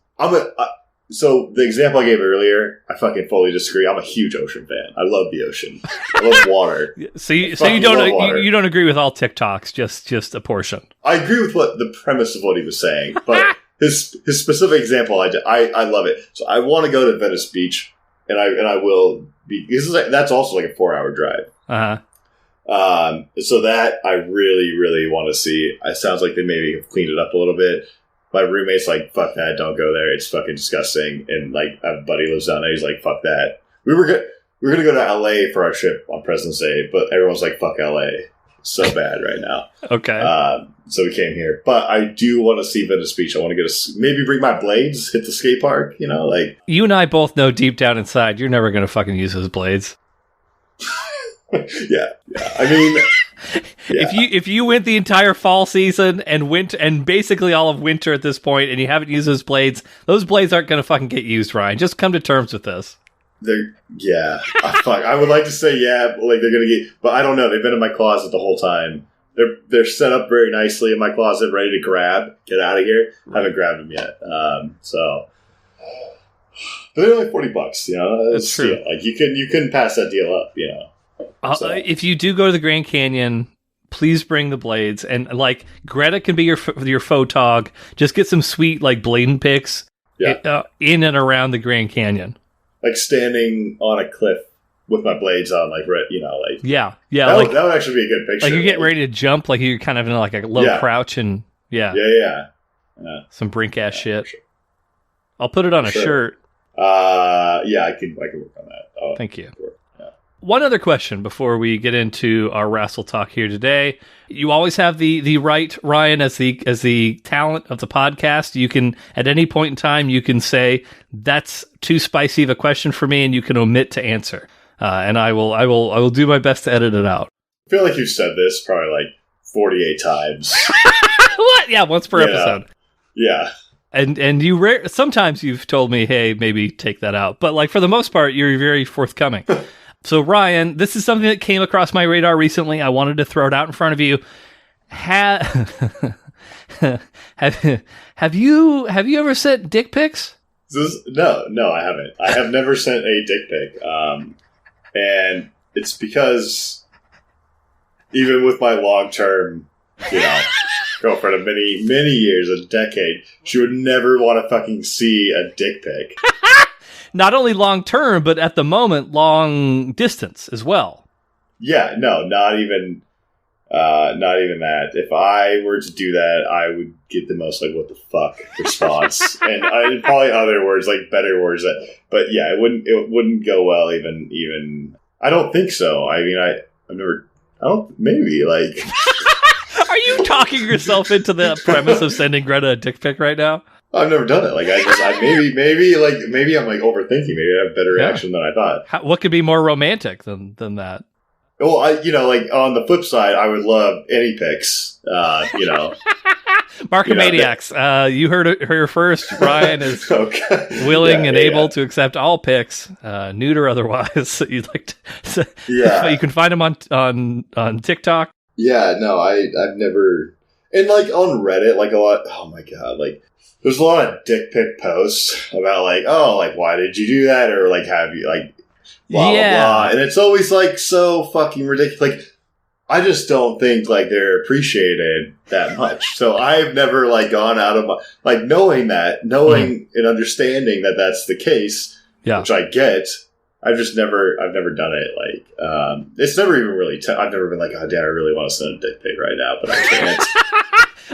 S4: so the example I gave earlier, I fucking fully disagree. I'm a huge ocean fan. I love the ocean. I love water.
S3: So you don't agree with all TikToks, just a portion.
S4: I agree with what the premise of what he was saying, but his specific example, I love it. So I want to go to Venice Beach. And I will be, because that's also like a 4-hour drive. So that I really, really want to see. It sounds like they maybe have cleaned it up a little bit. My roommate's like, fuck that, don't go there. It's fucking disgusting. And like, a buddy lives down there. He's like, fuck that. We were going to go to LA for our trip on President's Day, but everyone's like, fuck LA. So bad right now.
S3: Okay.
S4: So we came here, but I do want to see Venice Beach. I want to go to maybe bring my blades, hit the skate park. Like,
S3: you and I both know deep down inside you're never going to fucking use those blades.
S4: yeah. I mean, yeah.
S3: if you went the entire fall season and basically all of winter at this point, and you haven't used those blades aren't going to fucking get used, Ryan. Just come to terms with this.
S4: Fuck. I would like to say like they're gonna get, but I don't know. They've been in my closet the whole time. They're set up very nicely in my closet, ready to get out of here. I haven't grabbed them yet. But they're only $40.
S3: That's true.
S4: Yeah, like you can pass that deal up. So.
S3: If you do go to the Grand Canyon, please bring the blades, and like Greta can be your photog. Just get some sweet like blading pics in and around the Grand Canyon. Like
S4: standing on a cliff with my blades on, like,
S3: yeah.
S4: That would actually be a good picture.
S3: Like you're getting ready to jump, like you're kind of in like a low crouch, and yeah, some brink ass shit. Sure. I'll put it on a shirt.
S4: I can work on that.
S3: Thank you. One other question before we get into our wrestle talk here today. You always have the right, Ryan, as the talent of the podcast. You can, at any point in time, you can say, that's too spicy of a question for me, and you can omit to answer. And I will do my best to edit it out.
S4: I feel like you've said this probably like 48 times.
S3: What? Yeah, once per episode.
S4: Yeah.
S3: And you sometimes you've told me, hey, maybe take that out. But like for the most part, you're very forthcoming. So Ryan, this is something that came across my radar recently. I wanted to throw it out in front of you. Have you ever sent dick pics?
S4: No, I haven't. I have never sent a dick pic. And it's because even with my long-term, girlfriend of many, many years, a decade, she would never want to fucking see a dick pic.
S3: Not only long-term, but at the moment, long distance as well. Yeah,
S4: no, not even that. If I were to do that, I would get the most like "what the fuck" response, and probably other words, like better words. But yeah, it wouldn't go well. Even I don't think so. I mean, maybe like.
S3: Are you talking yourself into the premise of sending Greta a dick pic right now?
S4: I've never done it. Like maybe I'm like overthinking. Maybe I have a better reaction than I thought.
S3: What could be more romantic than that?
S4: Well, like on the flip side, I would love any pics.
S3: Markomaniacs. You heard it here first. Ryan is willing and able to accept all pics, nude or otherwise. You'd like to. Yeah. You can find him on TikTok.
S4: Yeah. No, I've never. And like on Reddit, like a lot. Oh my god, like. There's a lot of dick pic posts about like, oh, like why did you do that, or like have you like blah blah blah, and it's always like so fucking ridiculous. Like I just don't think like they're appreciated that much. So I've never like gone out of my like knowing and understanding that that's the case, which I get. I've never done it. Like it's never even really. I've never been like, oh damn, I really want to send a dick pic right now, but I can't.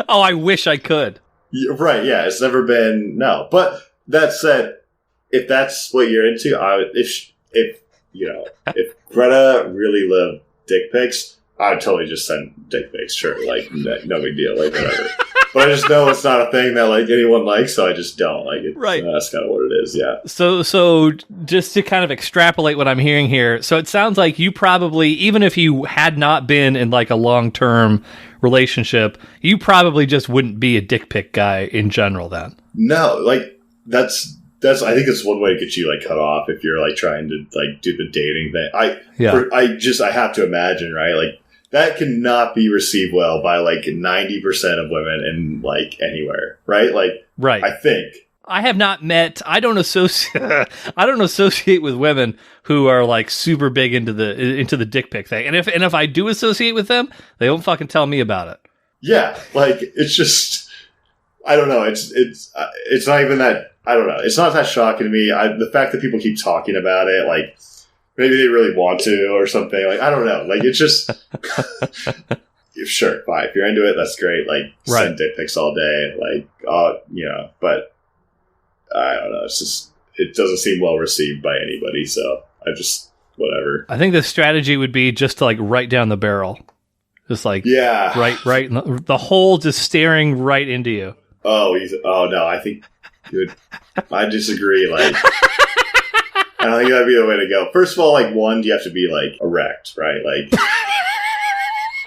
S3: Oh, I wish I could.
S4: Right, yeah, it's never been no. But that said, if that's what you're into, if Greta really loved dick pics, I'd totally just send dick pics. Sure, like no big deal, like whatever. But I just know it's not a thing that like anyone likes, so I just don't like it.
S3: Right,
S4: that's kind of what it is. Yeah.
S3: So just to kind of extrapolate what I'm hearing here, so it sounds like you probably, even if you had not been in like a long-term relationship, you probably just wouldn't be a dick pic guy in general then.
S4: No, like that's I think it's one way to get you like cut off if you're like trying to like do the dating thing. I have to imagine, right? Like that cannot be received well by like 90% of women in like anywhere, right? Like
S3: right.
S4: I think.
S3: I have not met. I don't associate with women who are like super big into the dick pic thing. And if I do associate with them, they don't fucking tell me about it.
S4: Yeah, like it's just I don't know. It's not even that. I don't know. It's not that shocking to me. The fact that people keep talking about it, like maybe they really want to or something. Like I don't know. Like it's just sure, fine. If you're into it, that's great. Like send dick pics all day. Like but. I don't know. It's just it doesn't seem well received by anybody. So I just whatever.
S3: I think the strategy would be just to like right down the barrel, just like right, the hole just staring right into you.
S4: Oh no, I think, dude, I disagree. Like, I don't think that'd be the way to go. First of all, like one, you have to be like erect, right? Like.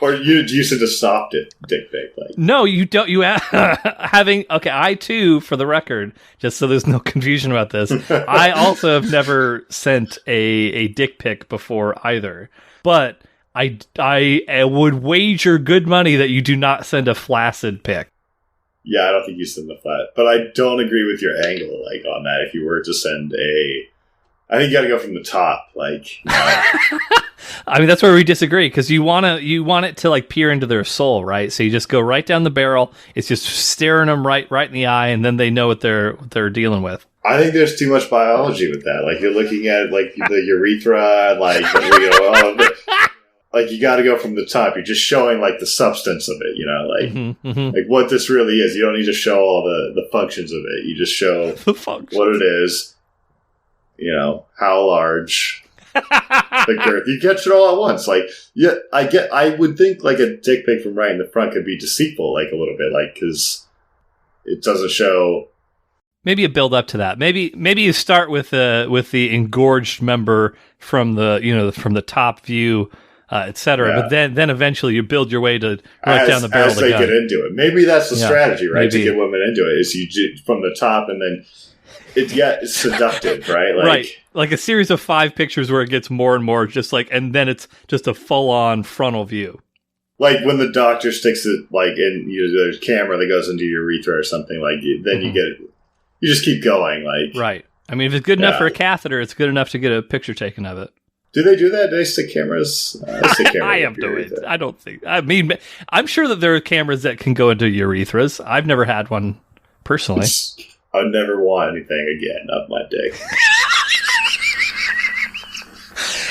S4: Or you said a soft dick pic. Like.
S3: No, you don't. You I too, for the record, just so there's no confusion about this, I also have never sent a dick pic before either. But I would wager good money that you do not send a flaccid pic.
S4: Yeah, I don't think you send the flat, but I don't agree with your angle like on that. If you were to send I think you got to go from the top, like.
S3: I mean, that's where we disagree because you want it to like peer into their soul, right? So you just go right down the barrel. It's just staring them right in the eye, and then they know what they're dealing with.
S4: I think there's too much biology with that. Like you're looking at like the urethra, and, like like you got to go from the top. You're just showing like the substance of it, like like what this really is. You don't need to show all the functions of it. You just show what it is. How large. the girth. You catch it all at once. Like, yeah, I would think like a dick pic from right in the front could be deceitful, like a little bit, like because it doesn't show.
S3: Maybe you build up to that. Maybe you start with the engorged member from the top view, etc.
S4: Yeah.
S3: But then eventually you build your way to right down the barrel of the gun.
S4: As they get into it, maybe that's the strategy, right?
S3: Maybe.
S4: To get women into it is you from the top and then it's seductive, right? Like,
S3: right, like a series of 5 pictures where it gets more and more, just like, and then it's just a full on frontal view.
S4: Like when the doctor sticks it like in there's a camera that goes into your urethra or something, like then you get it. You just keep going, like
S3: right. I mean, if it's good enough for a catheter, it's good enough to get a picture taken of it.
S4: Do they do that? Do they stick cameras?
S3: I have no idea. I don't think. I mean, I'm sure that there are cameras that can go into urethras. I've never had one personally.
S4: I would never want anything again up my dick.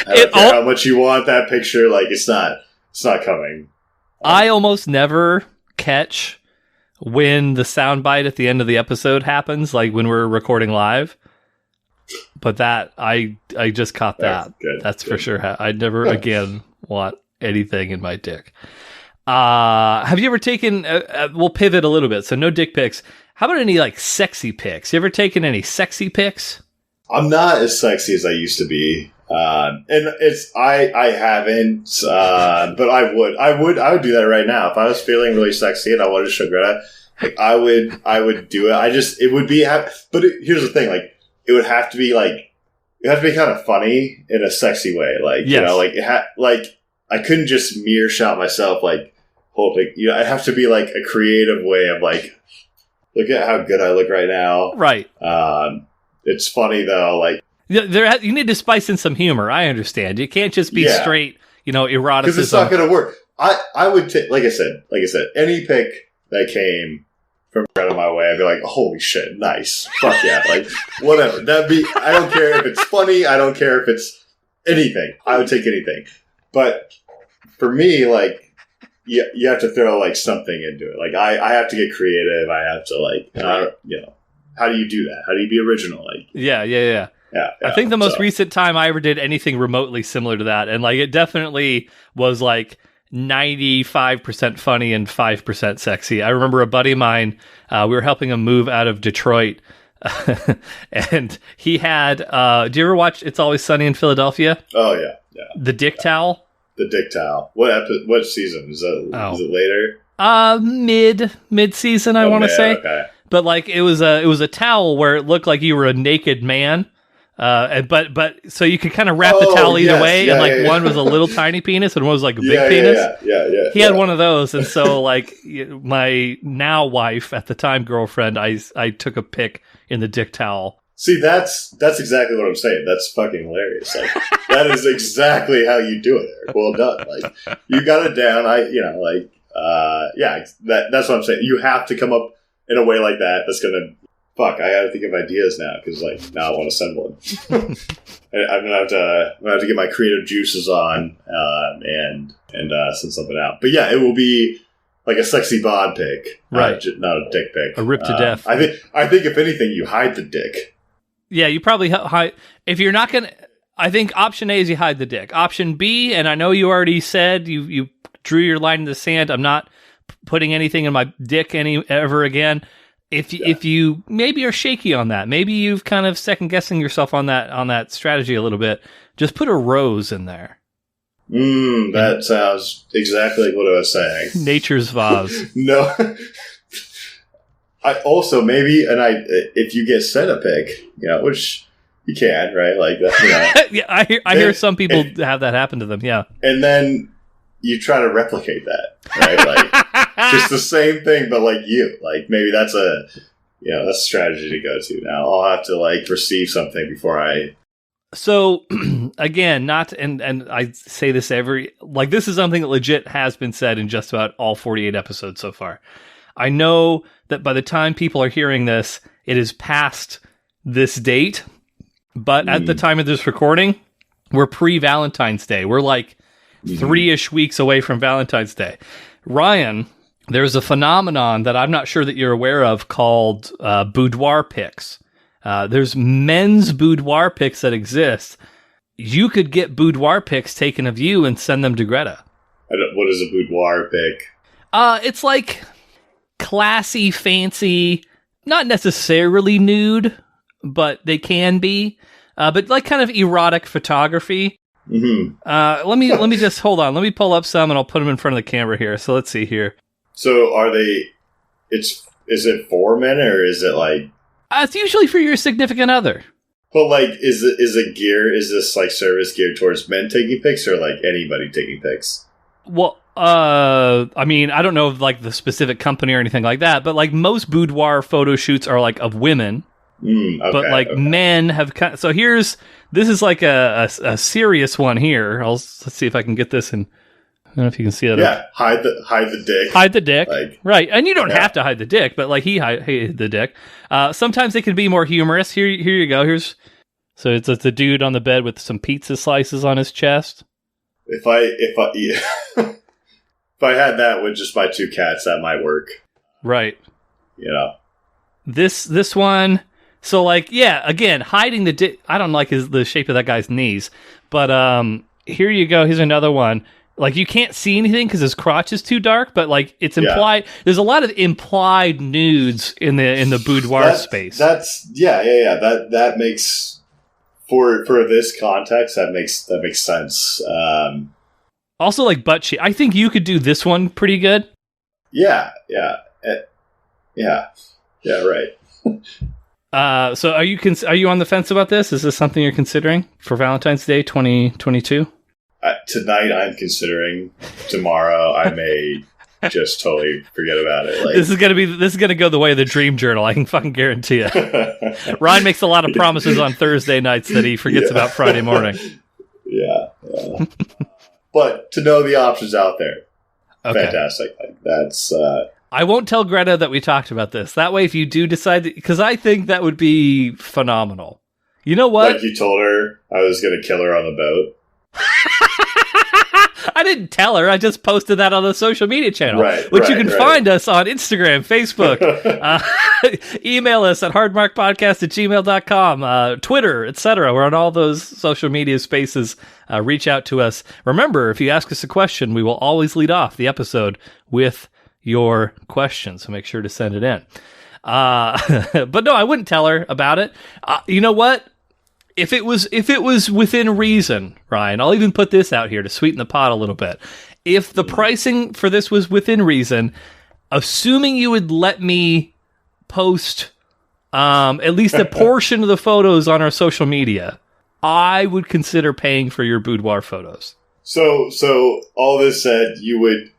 S4: I don't care how much you want that picture. Like it's not coming.
S3: I almost never catch when the soundbite at the end of the episode happens, like when we're recording live. But that I just caught that. That's good. For sure. I never again want anything in my dick. Have you ever taken? We'll pivot a little bit. So no dick pics. How about any like sexy pics? You ever taken any sexy pics?
S4: I'm not as sexy as I used to be. And I haven't, but I would do that right now. If I was feeling really sexy and I wanted to show Greta, like, I would do it. It would be, but here's the thing, like, it would have to be kind of funny in a sexy way. Like, yes. You know, like I couldn't just mere shot myself, like, holding, you know, I'd have to be like a creative way of like, look at how good I look right now.
S3: Right.
S4: It's funny though, like,
S3: you need to spice in some humor. I understand. You can't just be straight, you know, eroticism.
S4: Because it's not going to work. I would take, like I said, any pic that came from Greta my way, I'd be like, holy shit, nice. Fuck yeah. Like, whatever. I don't care if it's funny. I don't care if it's anything. I would take anything. But for me, like, you have to throw, like, something into it. Like, I have to get creative. I have to, like, you know, how do you do that? How do you be original? Like,
S3: yeah.
S4: Yeah,
S3: I think the most recent time I ever did anything remotely similar to that, and like it definitely was like 95% funny and 5% sexy. I remember a buddy of mine, we were helping him move out of Detroit, and he had, do you ever watch It's Always Sunny in Philadelphia?
S4: Oh, yeah.
S3: The dick towel?
S4: The dick towel. What season? Is it later?
S3: Mid-season, I want to say.
S4: Okay.
S3: But like it was a towel where it looked like you were a naked man. But so you could kind of wrap the towel either way, and like one was a little tiny penis and one was like a big penis.
S4: Yeah.
S3: He had one of those, and so like my now wife at the time girlfriend, I took a pic in the dick towel.
S4: See, that's exactly what I'm saying. That's fucking hilarious. Like that is exactly how you do it, Eric. Well done. Like you got it down. That's what I'm saying. You have to come up in a way like that. That's gonna. Fuck, I gotta think of ideas now, because, like, now I want to send one. I'm gonna have to get my creative juices on, and send something out. But yeah, it will be like a sexy bod pic.
S3: Right.
S4: Not a dick pic.
S3: A rip to death.
S4: I think if anything, you hide the dick.
S3: Yeah, you probably hide, if you're not gonna, I think option A is you hide the dick. Option B, and I know you already said, you drew your line in the sand, I'm not putting anything in my dick ever again. If you maybe are shaky on that, maybe you've kind of second guessing yourself on that strategy a little bit, just put a rose in there.
S4: That sounds exactly like what I was saying.
S3: Nature's vase.
S4: No. I also if you get sent a pic, you know, which you can, right? Like that, you know.
S3: Yeah, I hear some people have that happen to them. Yeah, and
S4: then you try to replicate that, right? Like. Just the same thing, but like you. Like maybe that's a strategy to go to. Now I'll have to like receive something before I. So
S3: again, and I say this this is something that legit has been said in just about all 48 episodes so far. I know that by the time people are hearing this, it is past this date, but at the time of this recording, we're pre-Valentine's Day. We're like 3-ish weeks away from Valentine's Day. Ryan, there's a phenomenon that I'm not sure that you're aware of called boudoir pics. There's men's boudoir pics that exist. you could get boudoir pics taken of you and send them to Greta.
S4: What is a boudoir pic?
S3: It's like classy, fancy, not necessarily nude, but they can be. But like kind of erotic photography.
S4: Mm-hmm.
S3: Let me just hold on. Let me pull up some and I'll put them in front of the camera here. So let's see here.
S4: So are they? Is it for men or is it like?
S3: It's usually for your significant other.
S4: But like, is this like service geared towards men taking pics or like anybody taking pics?
S3: Well, I mean, I don't know of like the specific company or anything like that, but like most boudoir photo shoots are like of women.
S4: Okay,
S3: but like men have so this is like a serious one here. Let's see if I can get this in. I don't know if you can see it.
S4: Yeah, hide the dick.
S3: Hide the dick.
S4: Like,
S3: right. And you don't have to hide the dick, but like he hid the dick. Sometimes they can be more humorous. Here you go. So it's a dude on the bed with some pizza slices on his chest.
S4: If I if I had that with just my two cats, that might work.
S3: Right.
S4: You know.
S3: This one. So like, yeah, again, hiding the dick. I don't like the shape of that guy's knees, but here you go. Here's another one. Like you can't see anything because his crotch is too dark, but like it's implied. Yeah. There's a lot of implied nudes in the boudoir space.
S4: That's That makes for this context that makes sense.
S3: Also, like butt cheek. I think you could do this one pretty good.
S4: Yeah, right.
S3: So are you on the fence about this? Is this something you're considering for Valentine's Day 2022?
S4: Tonight I'm considering. Tomorrow I may just totally forget about it. Like,
S3: this is gonna go the way of the dream journal. I can fucking guarantee you. Ryan makes a lot of promises on Thursday nights that he forgets about Friday morning.
S4: Yeah. But to know the options out there, fantastic. Like, that's.
S3: I won't tell Greta that we talked about this. That way, if you do decide, because I think that would be phenomenal. You know what?
S4: Like you told her I was going to kill her on the boat.
S3: I didn't tell her. I just posted that on the social media channel, which you can find us on Instagram, Facebook. Email us at hardmarkpodcast@gmail.com, Twitter, etc. We're on all those social media spaces. Reach out to us. Remember, if you ask us a question, we will always lead off the episode with your question, so make sure to send it in. But no, I wouldn't tell her about it. You know what? If it was within reason, Ryan, I'll even put this out here to sweeten the pot a little bit. If the pricing for this was within reason, assuming you would let me post at least a portion of the photos on our social media, I would consider paying for your boudoir photos.
S4: So all this said, you would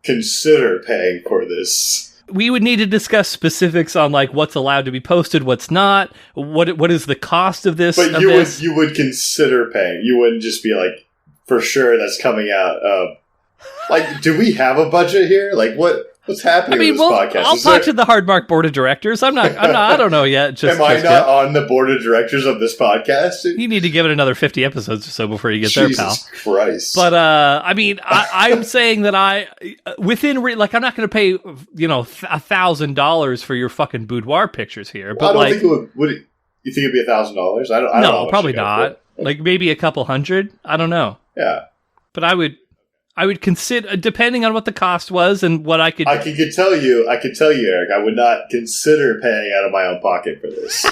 S4: consider paying for this.
S3: We would need to discuss specifics on like what's allowed to be posted, what's not. What is the cost of this?
S4: But you would consider paying. You wouldn't just be like, for sure that's coming out of. Like, do we have a budget here? Like, what's happening with this podcast?
S3: I'll talk to the Hardmark board of directors. I don't know yet.
S4: Am I not on the board of directors of this podcast?
S3: You need to give it another 50 episodes or so before you get there, pal.
S4: Jesus Christ.
S3: But, I'm saying that I'm not going to pay, $1,000 for your fucking boudoir pictures here. But
S4: I don't think it would. You think it'd be $1,000? I don't know.
S3: No, probably not. Like maybe a couple hundred. I don't know.
S4: Yeah.
S3: But I would consider, depending on what the cost was and what I could
S4: tell you, Eric, I would not consider paying out of my own pocket for this.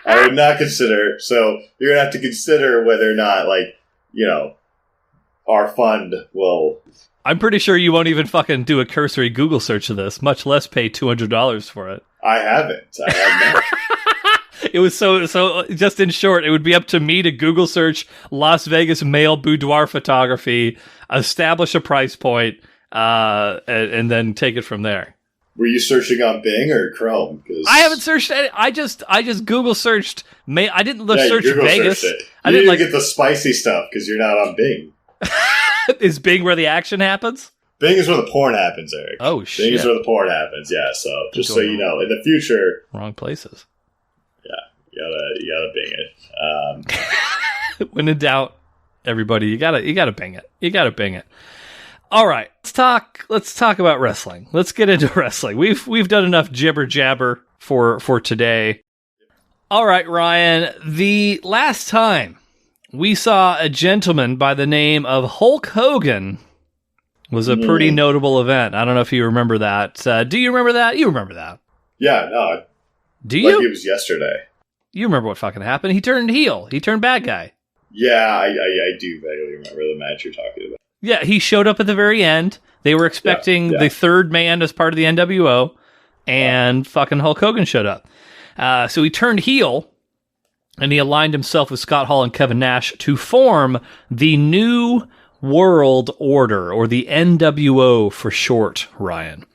S4: I would not consider. So you're going to have to consider whether or not, our fund will.
S3: I'm pretty sure you won't even fucking do a cursory Google search of this, much less pay $200 for it.
S4: I haven't. I have not.
S3: It was so just in short, it would be up to me to Google search Las Vegas male boudoir photography, establish a price point, and then take it from there.
S4: Were you searching on Bing or Chrome?
S3: I haven't searched any. I just Google searched. I didn't search
S4: Google
S3: Vegas.
S4: I didn't get the spicy stuff because you're not on Bing.
S3: Is Bing where the action happens?
S4: Bing is where the porn happens, Eric.
S3: Oh shit!
S4: Bing is where the porn happens. Yeah. So just so you know, in the future,
S3: wrong places.
S4: You gotta Bing
S3: it. When in doubt, everybody, you gotta Bing it. You gotta Bing it. All right, let's talk about wrestling. Let's get into wrestling. We've done enough jibber jabber for today. All right, Ryan. The last time we saw a gentleman by the name of Hulk Hogan. Was a pretty notable event. I don't know if you remember that. Do you remember that? You remember that.
S4: Yeah, no.
S3: Do you?
S4: Like it was yesterday.
S3: You remember what fucking happened. He turned heel. He turned bad guy.
S4: Yeah, I do vaguely remember the match you're talking about.
S3: Yeah, he showed up at the very end. They were expecting the third man as part of the NWO, and fucking Hulk Hogan showed up. So he turned heel, and he aligned himself with Scott Hall and Kevin Nash to form the New World Order, or the nWo for short, Ryan.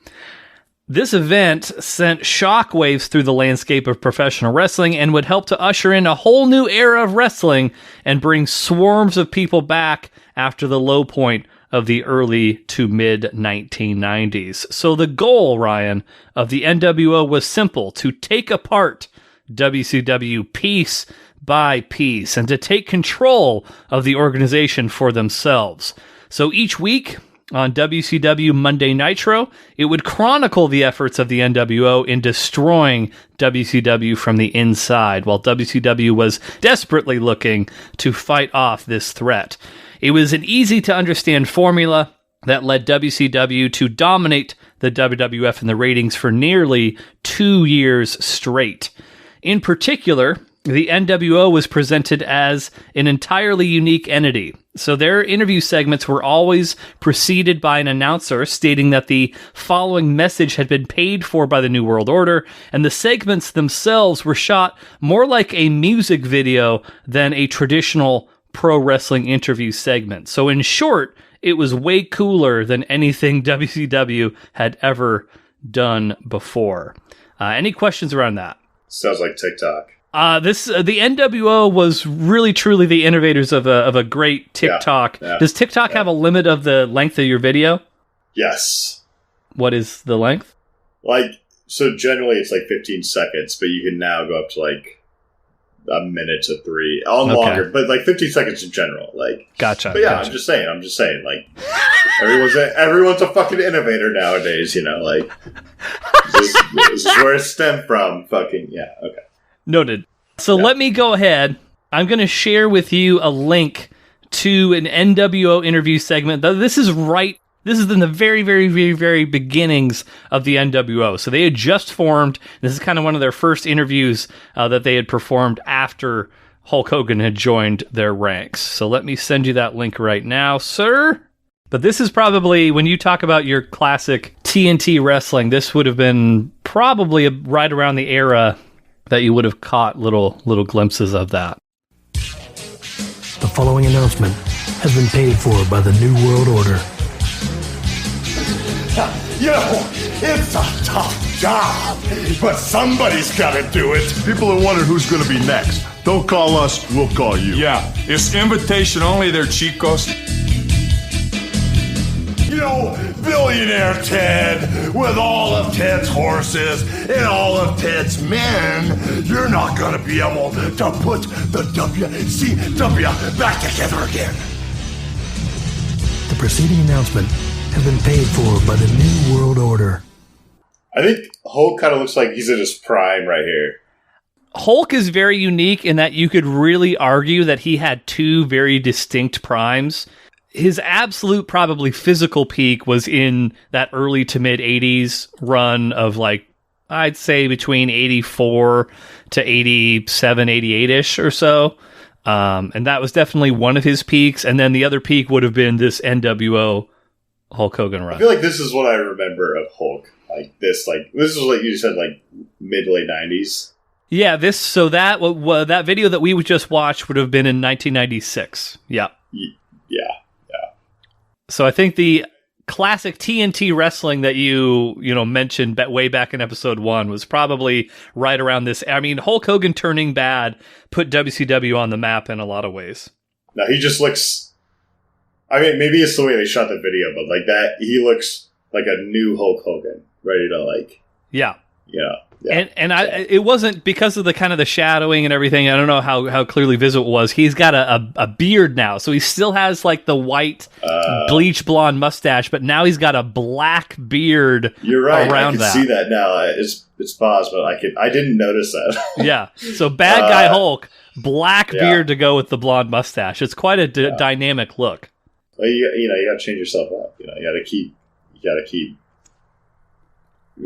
S3: This event sent shockwaves through the landscape of professional wrestling and would help to usher in a whole new era of wrestling and bring swarms of people back after the low point of the early to mid 1990s. So the goal, Ryan, of the nWo was simple: to take apart WCW piece by piece and to take control of the organization for themselves. So each week on WCW Monday Nitro, it would chronicle the efforts of the nWo in destroying WCW from the inside, while WCW was desperately looking to fight off this threat. It was an easy-to-understand formula that led WCW to dominate the WWF in the ratings for nearly 2 years straight. In particular, the nWo was presented as an entirely unique entity. So their interview segments were always preceded by an announcer stating that the following message had been paid for by the New World Order, and the segments themselves were shot more like a music video than a traditional pro wrestling interview segment. So in short, it was way cooler than anything WCW had ever done before. Any questions around that?
S4: Sounds like TikTok.
S3: The nWo was really truly the innovators of a great TikTok.
S4: Yeah.
S3: Does TikTok have a limit of the length of your video?
S4: Yes.
S3: What is the length?
S4: So generally it's 15 seconds, but you can now go up to a minute to 3. Longer, but 15 seconds in general.
S3: Gotcha.
S4: But yeah,
S3: gotcha.
S4: I'm just saying, everyone's a fucking innovator nowadays, this is where it stemmed from. Fucking, yeah, okay.
S3: Noted. So let me go ahead. I'm going to share with you a link to an nWo interview segment. This is in the very, very, very, very beginnings of the nWo. So they had just formed. This is kind of one of their first interviews that they had performed after Hulk Hogan had joined their ranks. So let me send you that link right now, sir. But this is probably, when you talk about your classic TNT wrestling, this would have been probably right around the era that you would have caught little glimpses of that.
S5: The following announcement has been paid for by the New World Order.
S1: It's a tough job, but somebody's got to do it. People are wondering who's going to be next. Don't call us, we'll call you.
S6: Yeah, it's invitation only there, chicos.
S1: Billionaire Ted, with all of Ted's horses and all of Ted's men, you're not going to be able to put the WCW back together again.
S5: The preceding announcement has been paid for by the New World Order.
S4: I think Hulk kind of looks like he's in his prime right here.
S3: Hulk is very unique in that you could really argue that he had two very distinct primes. His absolute probably physical peak was in that early to mid 80s run of I'd say between 84 to 87, 88-ish or so. And that was definitely one of his peaks. And then the other peak would have been this nWo Hulk Hogan run.
S4: I feel like this is what I remember of Hulk. This is what you said, mid to late 90s.
S3: Yeah, that video that we just watched would have been in 1996. Yeah.
S4: Yeah.
S3: So I think the classic TNT wrestling that you mentioned way back in episode 1 was probably right around this. I mean, Hulk Hogan turning bad put WCW on the map in a lot of ways.
S4: No, he just looks. I mean, maybe it's the way they shot the video, but that he looks like a new Hulk Hogan, ready to
S3: Yeah.
S4: Yeah.
S3: And it wasn't because of the kind of the shadowing and everything. I don't know how clearly visible it was. He's got a beard now, so he still has the white bleach blonde mustache, but now he's got a black beard.
S4: You're right.
S3: Around
S4: I can see that now. It's paused, but I didn't notice that.
S3: Yeah. So bad guy Hulk black beard to go with the blonde mustache. It's quite a dynamic look.
S4: Well, you got to change yourself up. You got to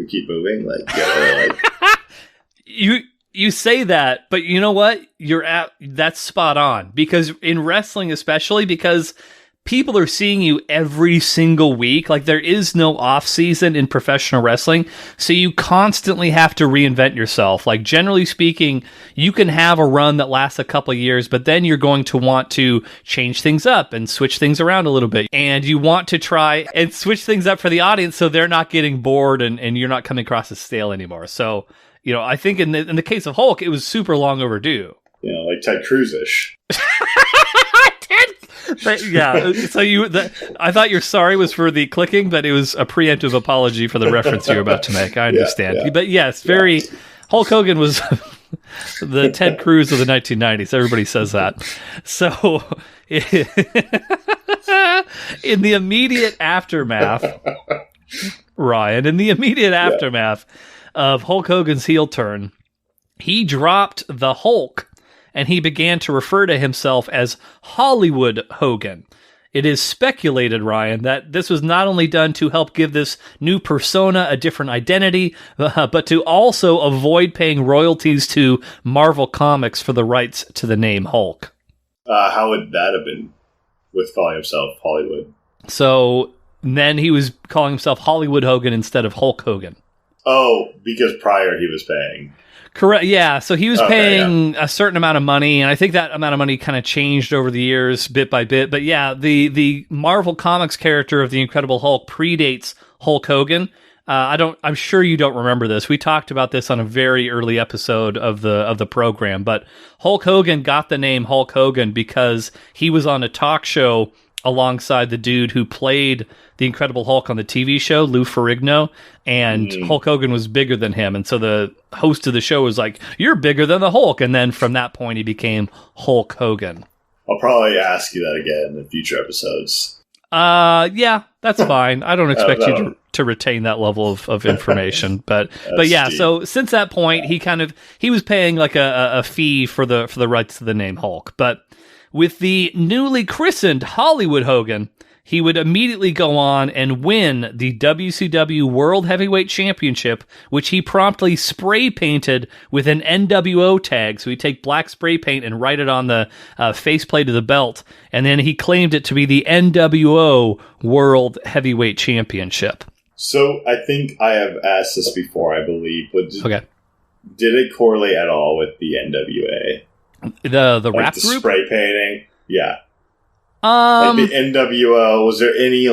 S4: keep moving. Like, you gotta, like...
S3: You say that, but you know what? That's spot on. Because in wrestling, especially, because people are seeing you every single week. Like, there is no off season in professional wrestling, so you constantly have to reinvent yourself. Like, generally speaking, you can have a run that lasts a couple of years, but then you're going to want to change things up and switch things around a little bit. And you want to try and switch things up for the audience so they're not getting bored and you're not coming across as stale anymore. So, I think in the case of Hulk, it was super long overdue.
S4: Like Ted Cruz-ish.
S3: Yeah, so I thought your sorry was for the clicking, but it was a preemptive apology for the reference you're about to make. I understand. Yeah. But yes, Hulk Hogan was the Ted Cruz of the 1990s. Everybody says that. So in the immediate aftermath, Ryan, aftermath of Hulk Hogan's heel turn, he dropped the Hulk and he began to refer to himself as Hollywood Hogan. It is speculated, Ryan, that this was not only done to help give this new persona a different identity, but to also avoid paying royalties to Marvel Comics for the rights to the name Hulk.
S4: How would that have been with calling himself Hollywood?
S3: So then he was calling himself Hollywood Hogan instead of Hulk Hogan.
S4: Oh, because prior he was paying.
S3: Correct. Yeah. So he was paying a certain amount of money, and I think that amount of money kind of changed over the years, bit by bit. But yeah, the Marvel Comics character of the Incredible Hulk predates Hulk Hogan. I'm sure you don't remember this. We talked about this on a very early episode of the program. But Hulk Hogan got the name Hulk Hogan because he was on a talk show alongside the dude who played the Incredible Hulk on the TV show, Lou Ferrigno, and Hulk Hogan was bigger than him. And so the host of the show was like, "You're bigger than the Hulk." And then from that point, he became Hulk Hogan.
S4: I'll probably ask you that again in future episodes.
S3: Yeah, that's fine. I don't expect you to retain that level of information. But yeah, deep. So since that point, he was paying like a fee for the rights to the name Hulk. But with the newly christened Hollywood Hogan, he would immediately go on and win the WCW World Heavyweight Championship, which he promptly spray painted with an nWo tag. So he'd take black spray paint and write it on the faceplate of the belt, and then he claimed it to be the nWo World Heavyweight Championship.
S4: So I think I have asked this before, I believe, but did it correlate at all with the NWA?
S3: The rap
S4: the
S3: group?
S4: Spray painting? Yeah. Like the NWO, was there any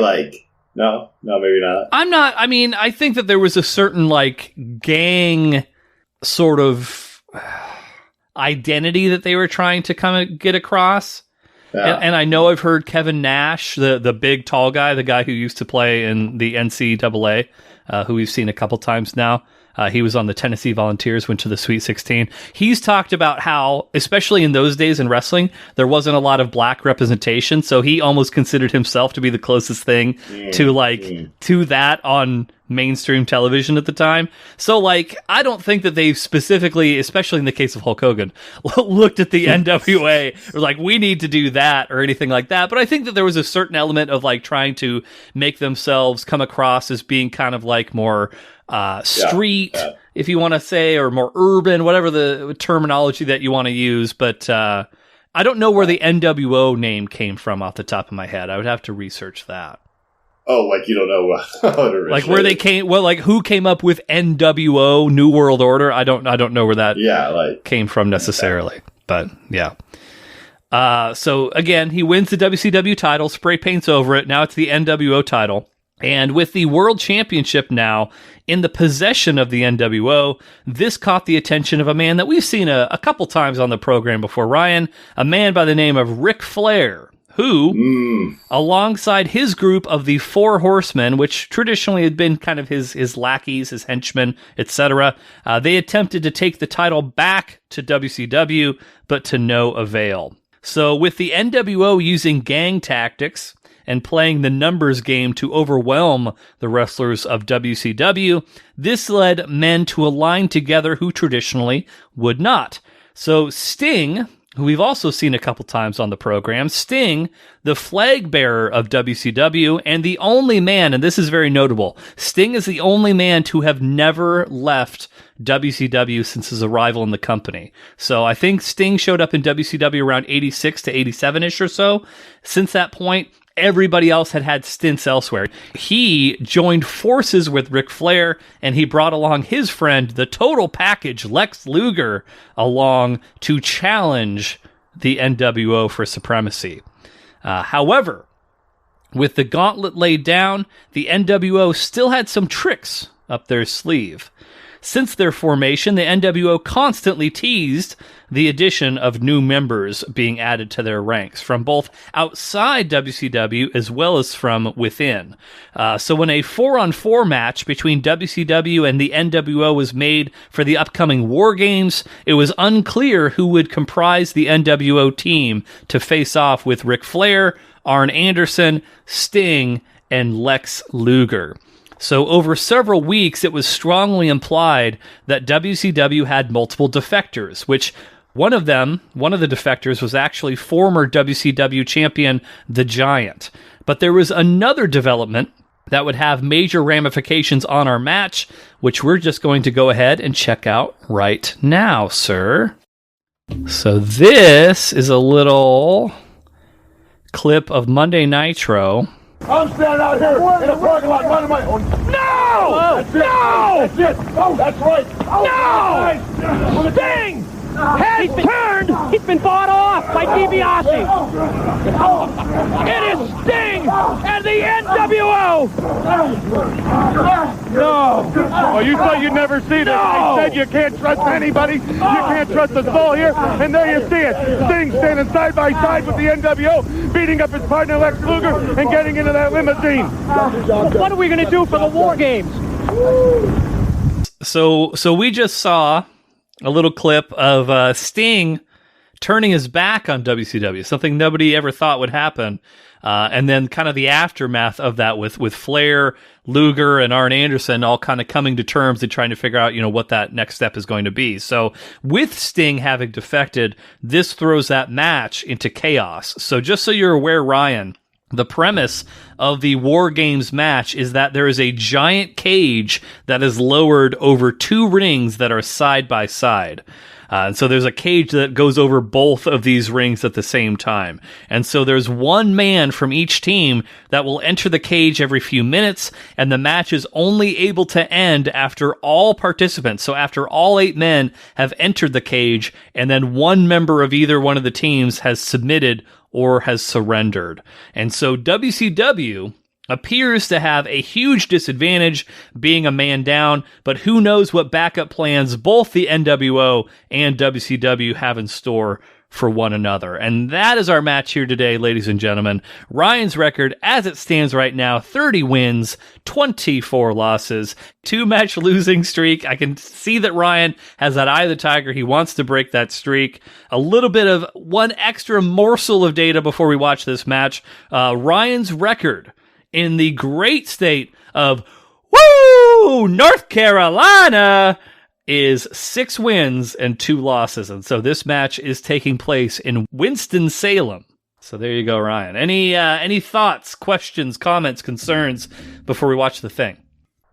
S4: no, maybe not.
S3: I think that there was a certain gang sort of identity that they were trying to kind of get across. Yeah. And I know I've heard Kevin Nash, the big tall guy, the guy who used to play in the NCAA, who we've seen a couple times now. He was on the Tennessee Volunteers, went to the Sweet 16. He's talked about how, especially in those days in wrestling, there wasn't a lot of black representation, so he almost considered himself to be the closest thing to that on mainstream television at the time. So, I don't think that they've specifically, especially in the case of Hulk Hogan, looked at the NWA or we need to do that or anything like that. But I think that there was a certain element of trying to make themselves come across as being kind of more street, if you want to say, or more urban, whatever the terminology that you want to use. But I don't know where the nWo name came from off the top of my head. I would have to research that.
S4: Oh, you don't know how to
S3: where they came? Well, who came up with nWo, New World Order? I don't know where that came from necessarily. But yeah. So again, he wins the WCW title, spray paints over it. Now it's the nWo title. And with the World Championship now in the possession of the nWo, this caught the attention of a man that we've seen a couple times on the program before, Ryan, a man by the name of Ric Flair, who, alongside his group of the Four Horsemen, which traditionally had been kind of his lackeys, his henchmen, etc., they attempted to take the title back to WCW, but to no avail. So with the nWo using gang tactics and playing the numbers game to overwhelm the wrestlers of WCW, this led men to align together who traditionally would not. So Sting, who we've also seen a couple times on the program, Sting, the flag bearer of WCW, and the only man, and this is very notable, Sting is the only man to have never left WCW since his arrival in the company. So I think Sting showed up in WCW around 86 to 87-ish or so. Since that point, everybody else had stints elsewhere. He joined forces with Ric Flair, and he brought along his friend, the total package, Lex Luger, along to challenge the nWo for supremacy. However, with the gauntlet laid down, the nWo still had some tricks up their sleeve. Since their formation, the nWo constantly teased the addition of new members being added to their ranks from both outside WCW as well as from within. So when a 4-on-4 match between WCW and the nWo was made for the upcoming War Games, it was unclear who would comprise the nWo team to face off with Ric Flair, Arn Anderson, Sting, and Lex Luger. So over several weeks, it was strongly implied that WCW had multiple defectors, which one of the defectors was actually former WCW champion, The Giant. But there was another development that would have major ramifications on our match, which we're just going to go ahead and check out right now, sir. So this is a little clip of Monday Nitro.
S1: I'm standing out here in a parking lot minding my own. No! That's no! That's it! Oh, that's right! Oh, no! Sting has turned!
S7: He's been bought off by DiBiase! It is Sting and the nWo!
S1: No! Oh, you thought you'd never see this. I said you can't trust anybody. You can't trust us all here. And there you see it. Sting standing side by side with the nWo, beating up his partner Lex Luger and getting into that limousine.
S7: What are we going to do for the War Games?
S3: So we just saw a little clip of Sting turning his back on WCW, something nobody ever thought would happen. And then kind of the aftermath of that with Flair, Luger, and Arn Anderson all kind of coming to terms and trying to figure out, what that next step is going to be. So with Sting having defected, this throws that match into chaos. So just so you're aware, Ryan, the premise of the War Games match is that there is a giant cage that is lowered over 2 rings that are side by side. And so there's a cage that goes over both of these rings at the same time. And so there's one man from each team that will enter the cage every few minutes, and the match is only able to end after all participants. So after all 8 men have entered the cage, and then one member of either one of the teams has submitted or has surrendered. And so WCW appears to have a huge disadvantage being a man down, but who knows what backup plans both the nWo and WCW have in store for one another. And that is our match here today, ladies and gentlemen. Ryan's record, as it stands right now, 30 wins, 24 losses, 2-match losing streak. I can see that Ryan has that eye of the tiger. He wants to break that streak. A little bit of one extra morsel of data before we watch this match. Ryan's record in the great state of North Carolina is 6 wins and 2 losses. And so this match is taking place in Winston-Salem. So there you go, Ryan. Any thoughts, questions, comments, concerns before we watch the thing?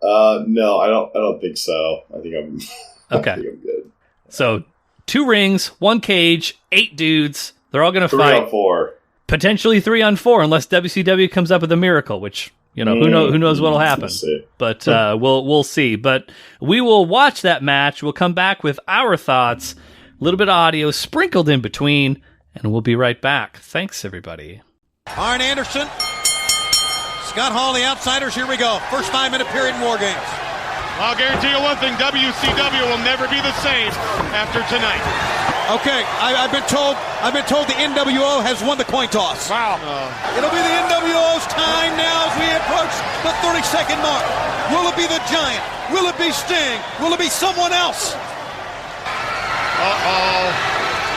S4: No, I don't think so. I think I'm
S3: okay.
S4: I think I'm good.
S3: So 2 rings, 1 cage, 8 dudes. They're all going to fight.
S4: 3 on 4.
S3: Potentially 3 on 4, unless WCW comes up with a miracle, which who knows what'll happen. But we'll see. But we will watch that match. We'll come back with our thoughts, a little bit of audio sprinkled in between, and we'll be right back. Thanks, everybody.
S8: Arn Anderson, Scott Hall, the Outsiders. Here we go. First 5-minute period in War Games.
S9: I'll guarantee you one thing: WCW will never be the same after tonight.
S8: Okay, I've been told the nWo has won the coin toss.
S9: Wow.
S8: It'll be the nWo's time now as we approach the 30-second mark. Will it be the Giant? Will it be Sting? Will it be someone else?
S9: Uh-oh.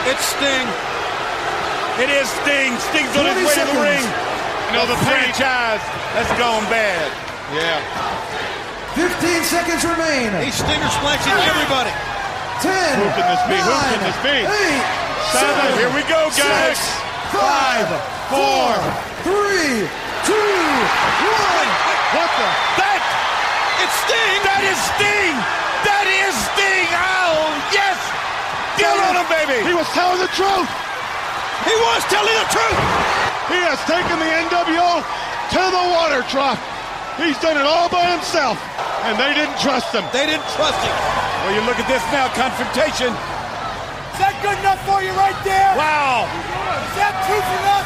S8: It's Sting.
S9: It is Sting. Sting's on his way to the ring. The franchise has gone bad. Yeah.
S10: 15 seconds remain.
S8: He's Stinger splashing everybody.
S10: 10,
S9: Who can this be?
S10: 9,
S9: Who can this be?
S10: 8,
S9: 7. Here we go, guys.
S10: 5, 4, 3, 2, 1.
S9: What the? It's Sting. That is Sting. That is Sting. Oh, yes. Get on him, baby.
S10: He was telling the truth.
S8: He was telling the truth.
S10: He has taken the NWO to the water trough. He's done it all by himself, and they didn't trust him.
S8: They didn't trust him.
S9: Well, you look at this now, confrontation.
S7: Is that good enough for you right there?
S9: Wow.
S7: Is that proof enough?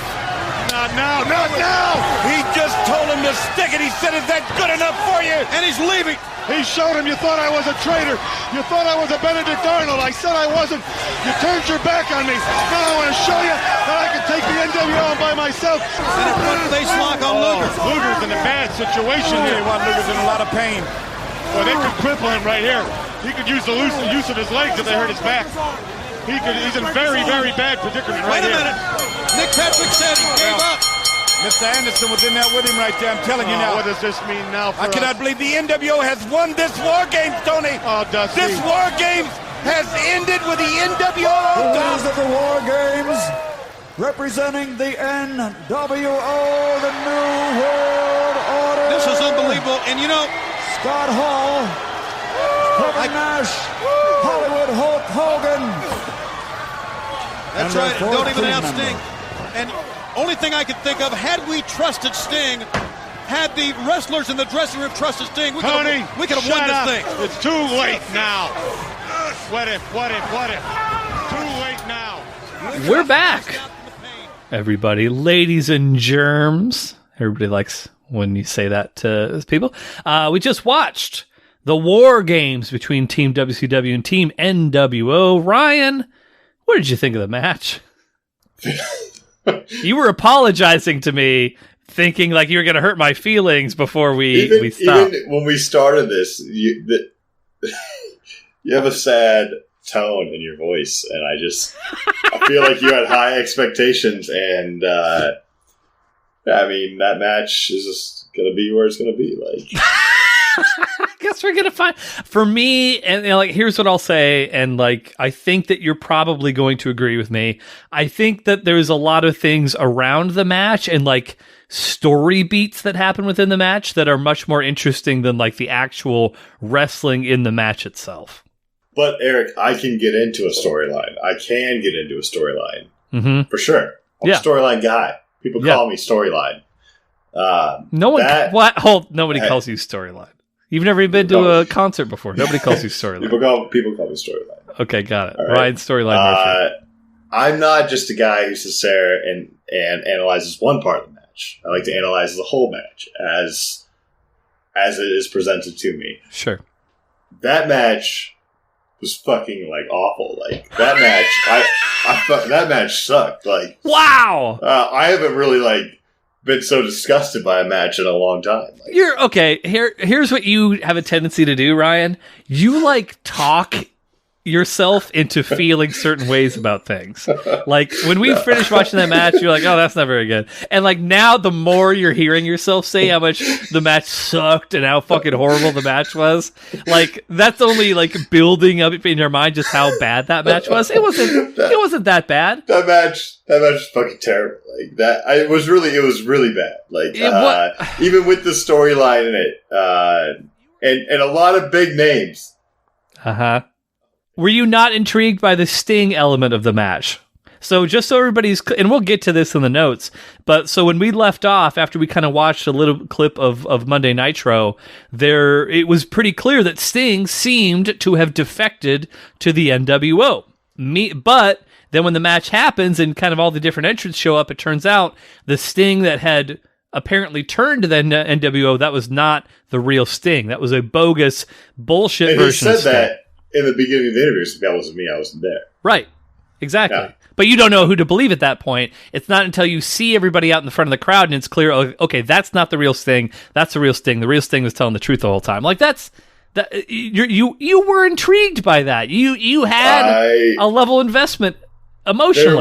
S10: Not now, not now.
S9: He just told him to stick it. He said, is that good enough for you?
S8: And he's leaving.
S10: He showed him you thought I was a traitor. You thought I was a Benedict Arnold. I said I wasn't. You turned your back on me. Now I want to show you that I can take the NWO by myself.
S8: And a front face lock on Luger.
S10: Luger's in a bad situation here.
S9: Luger's in a lot of pain.
S10: Well, they could cripple him right here. He could use the use of his legs if they hurt his back. He's in very, very bad predicament right here.
S8: Wait a minute. Nick Patrick said he gave up.
S9: Mr. Anderson was in there with him right there. I'm telling you now.
S10: What does this mean now for
S9: I cannot believe the NWO has won this War Games, Tony.
S10: Oh, does
S9: this
S10: he?
S9: War Games has ended with the NWO.
S11: The winners of the War Games, representing the NWO, the New World Order.
S8: This is unbelievable. And you know,
S11: Scott Hall, Kevin Nash, Hollywood Hulk Hogan.
S8: That's right. Don't even announce Sting. And only thing I could think of, had we trusted Sting, had the wrestlers in the dressing room trusted Sting, we could have won this thing.
S10: It's too late now. What if? Too late now.
S3: We're back, everybody, ladies and germs. Everybody likes when you say that to people. We just watched the War Games between Team WCW and Team NWO. Ryan, what did you think of the match? You were apologizing to me, thinking like you were going to hurt my feelings before we stopped.
S4: Even when we started this, you have a sad tone in your voice, and I feel like you had high expectations, and I mean that match is just going to be where it's going to be. Like,
S3: I guess we're gonna find. For me, and like, here's what I'll say, and like, I think that you're probably going to agree with me. I think that there's a lot of things around the match and like story beats that happen within the match that are much more interesting than like the actual wrestling in the match itself.
S4: But Eric, I can get into a storyline. For sure. I'm a storyline guy. People call me storyline.
S3: Nobody calls you storyline. You've never been to a concert before. Nobody calls you storyline.
S4: People call me storyline.
S3: Okay, got it.
S4: Right.
S3: Ryan's storyline.
S4: I'm not just a guy who sits there and analyzes one part of the match. I like to analyze the whole match as it is presented to me.
S3: Sure.
S4: That match was fucking like awful. Like that match, that match sucked. Like,
S3: wow.
S4: I haven't really like been so disgusted by a match in a long time. Like,
S3: you're okay. Here's what you have a tendency to do, Ryan. You like talk yourself into feeling certain ways about things. Like when we finished watching that match, you're like, "Oh, that's not very good." And like now, the more you're hearing yourself say how much the match sucked and how fucking horrible the match was, like that's only like building up in your mind just how bad that match was. It wasn't that bad.
S4: That match was fucking terrible. Like that, it was really bad. Like even with the storyline in it, and a lot of big names.
S3: Were you not intrigued by the Sting element of the match? So just so everybody's, and we'll get to this in the notes, but so when we left off, after we kind of watched a little clip of Monday Nitro, it was pretty clear that Sting seemed to have defected to the NWO. But then when the match happens and kind of all the different entrants show up, it turns out the Sting that had apparently turned to the NWO, that was not the real Sting. That was a bogus bullshit version of Sting.
S4: He said that in the beginning of the interview. So that wasn't me. I wasn't there.
S3: Right. Exactly. Yeah. But you don't know who to believe at that point. It's not until you see everybody out in the front of the crowd and it's clear, okay, that's not the real Sting. That's the real Sting. The real Sting was telling the truth the whole time. Like you were intrigued by that. You had a level of investment emotionally.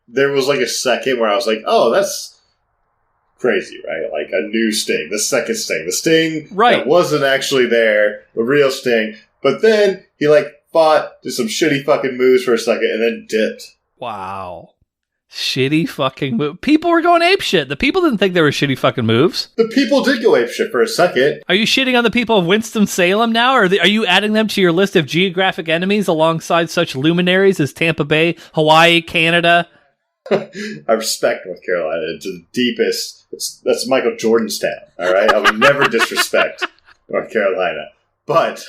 S4: There was like a second where I was like, oh, that's crazy, right? Like a new Sting, the second Sting, the Sting that wasn't actually there, the real Sting. But then he like fought, did some shitty fucking moves for a second, and then dipped.
S3: Wow. Shitty fucking move. People were going apeshit. The people didn't think they were shitty fucking moves.
S4: The people did go apeshit for a second.
S3: Are you shitting on the people of Winston-Salem now? Or are you adding them to your list of geographic enemies alongside such luminaries as Tampa Bay, Hawaii, Canada?
S4: I respect North Carolina to the deepest. That's Michael Jordan's town, all right? I would never disrespect North Carolina. But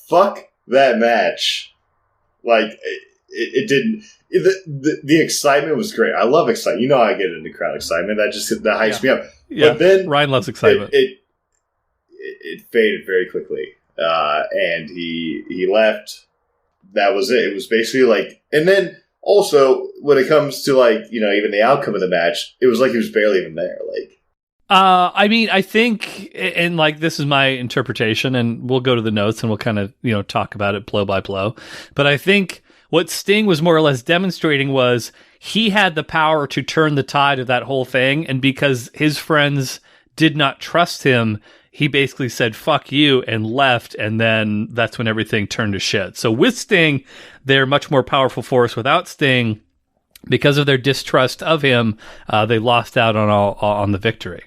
S4: fuck that match. Like, it didn't... The excitement was great. I love excitement. You know I get into crowd excitement. That hypes me up.
S3: Yeah.
S4: But then
S3: Ryan loves excitement.
S4: It faded very quickly. And he left. That was it. It was basically like... And then also, when it comes to like, you know, even the outcome of the match, it was like he was barely even there. Like,
S3: I mean, I think, and like, this is my interpretation, and we'll go to the notes and we'll kind of, you know, talk about it blow by blow. But I think what Sting was more or less demonstrating was he had the power to turn the tide of that whole thing. And because his friends did not trust him, he basically said, fuck you, and left. And then that's when everything turned to shit. So with Sting, they're a much more powerful force. Without Sting, because of their distrust of him, they lost out on the victory.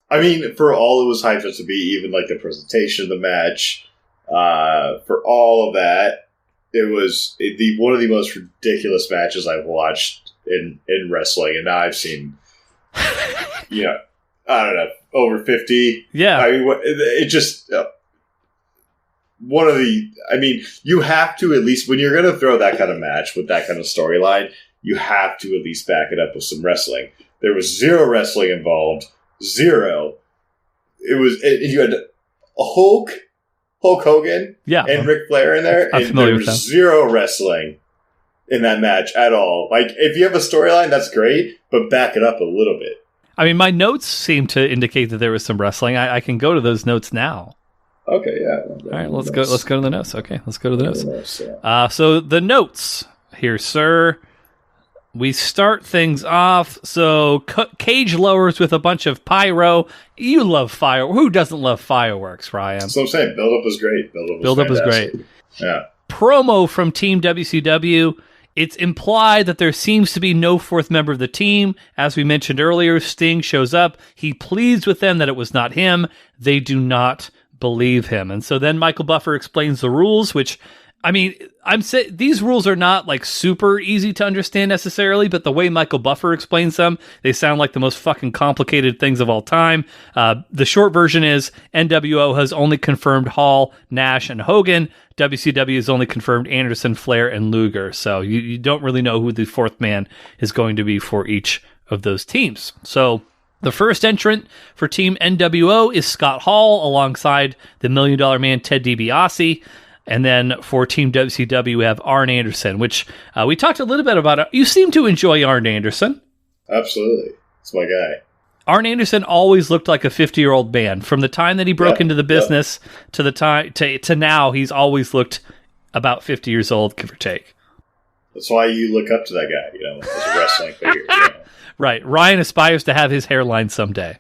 S4: I mean, for all it was hyped up to be, even like the presentation of the match, for all of that, it was one of the most ridiculous matches I've watched in wrestling, and now I've seen, you know, I don't know, over 50.
S3: Yeah,
S4: I mean, it just one of the. I mean, you have to at least, when you're going to throw that kind of match with that kind of storyline, you have to at least back it up with some wrestling. There was zero wrestling involved, zero. It was you had Hulk Hogan, and Ric Flair in there, and there was zero wrestling in that match at all. Like, if you have a storyline, that's great, but back it up a little bit.
S3: I mean, my notes seem to indicate that there was some wrestling. I can go to those notes now.
S4: Okay, yeah.
S3: All right, let's go. Let's go to the notes. Okay, let's go to the notes. So the notes here, sir. We start things off. So Cage lowers with a bunch of pyro. You love fire. Who doesn't love fireworks, Ryan?
S4: So I'm saying build-up was great.
S3: Build-up was great.
S4: Yeah.
S3: Promo from Team WCW. It's implied that there seems to be no fourth member of the team. As we mentioned earlier, Sting shows up. He pleads with them that it was not him. They do not believe him. And so then Michael Buffer explains the rules, which... I mean, these rules are not like super easy to understand necessarily, but the way Michael Buffer explains them, they sound like the most fucking complicated things of all time. The short version is nWo has only confirmed Hall, Nash, and Hogan. WCW has only confirmed Anderson, Flair, and Luger. So you don't really know who the fourth man is going to be for each of those teams. So the first entrant for Team nWo is Scott Hall alongside the $1 Million Man Ted DiBiase. And then for Team WCW, we have Arn Anderson, which we talked a little bit about. You seem to enjoy Arn Anderson.
S4: Absolutely. It's my guy.
S3: Arn Anderson always looked like a 50-year-old man. From the time that he broke into the business to the time to now, he's always looked about 50 years old, give or take.
S4: That's why you look up to that guy, you know, as a wrestling figure. You know?
S3: Right. Ryan aspires to have his hairline someday.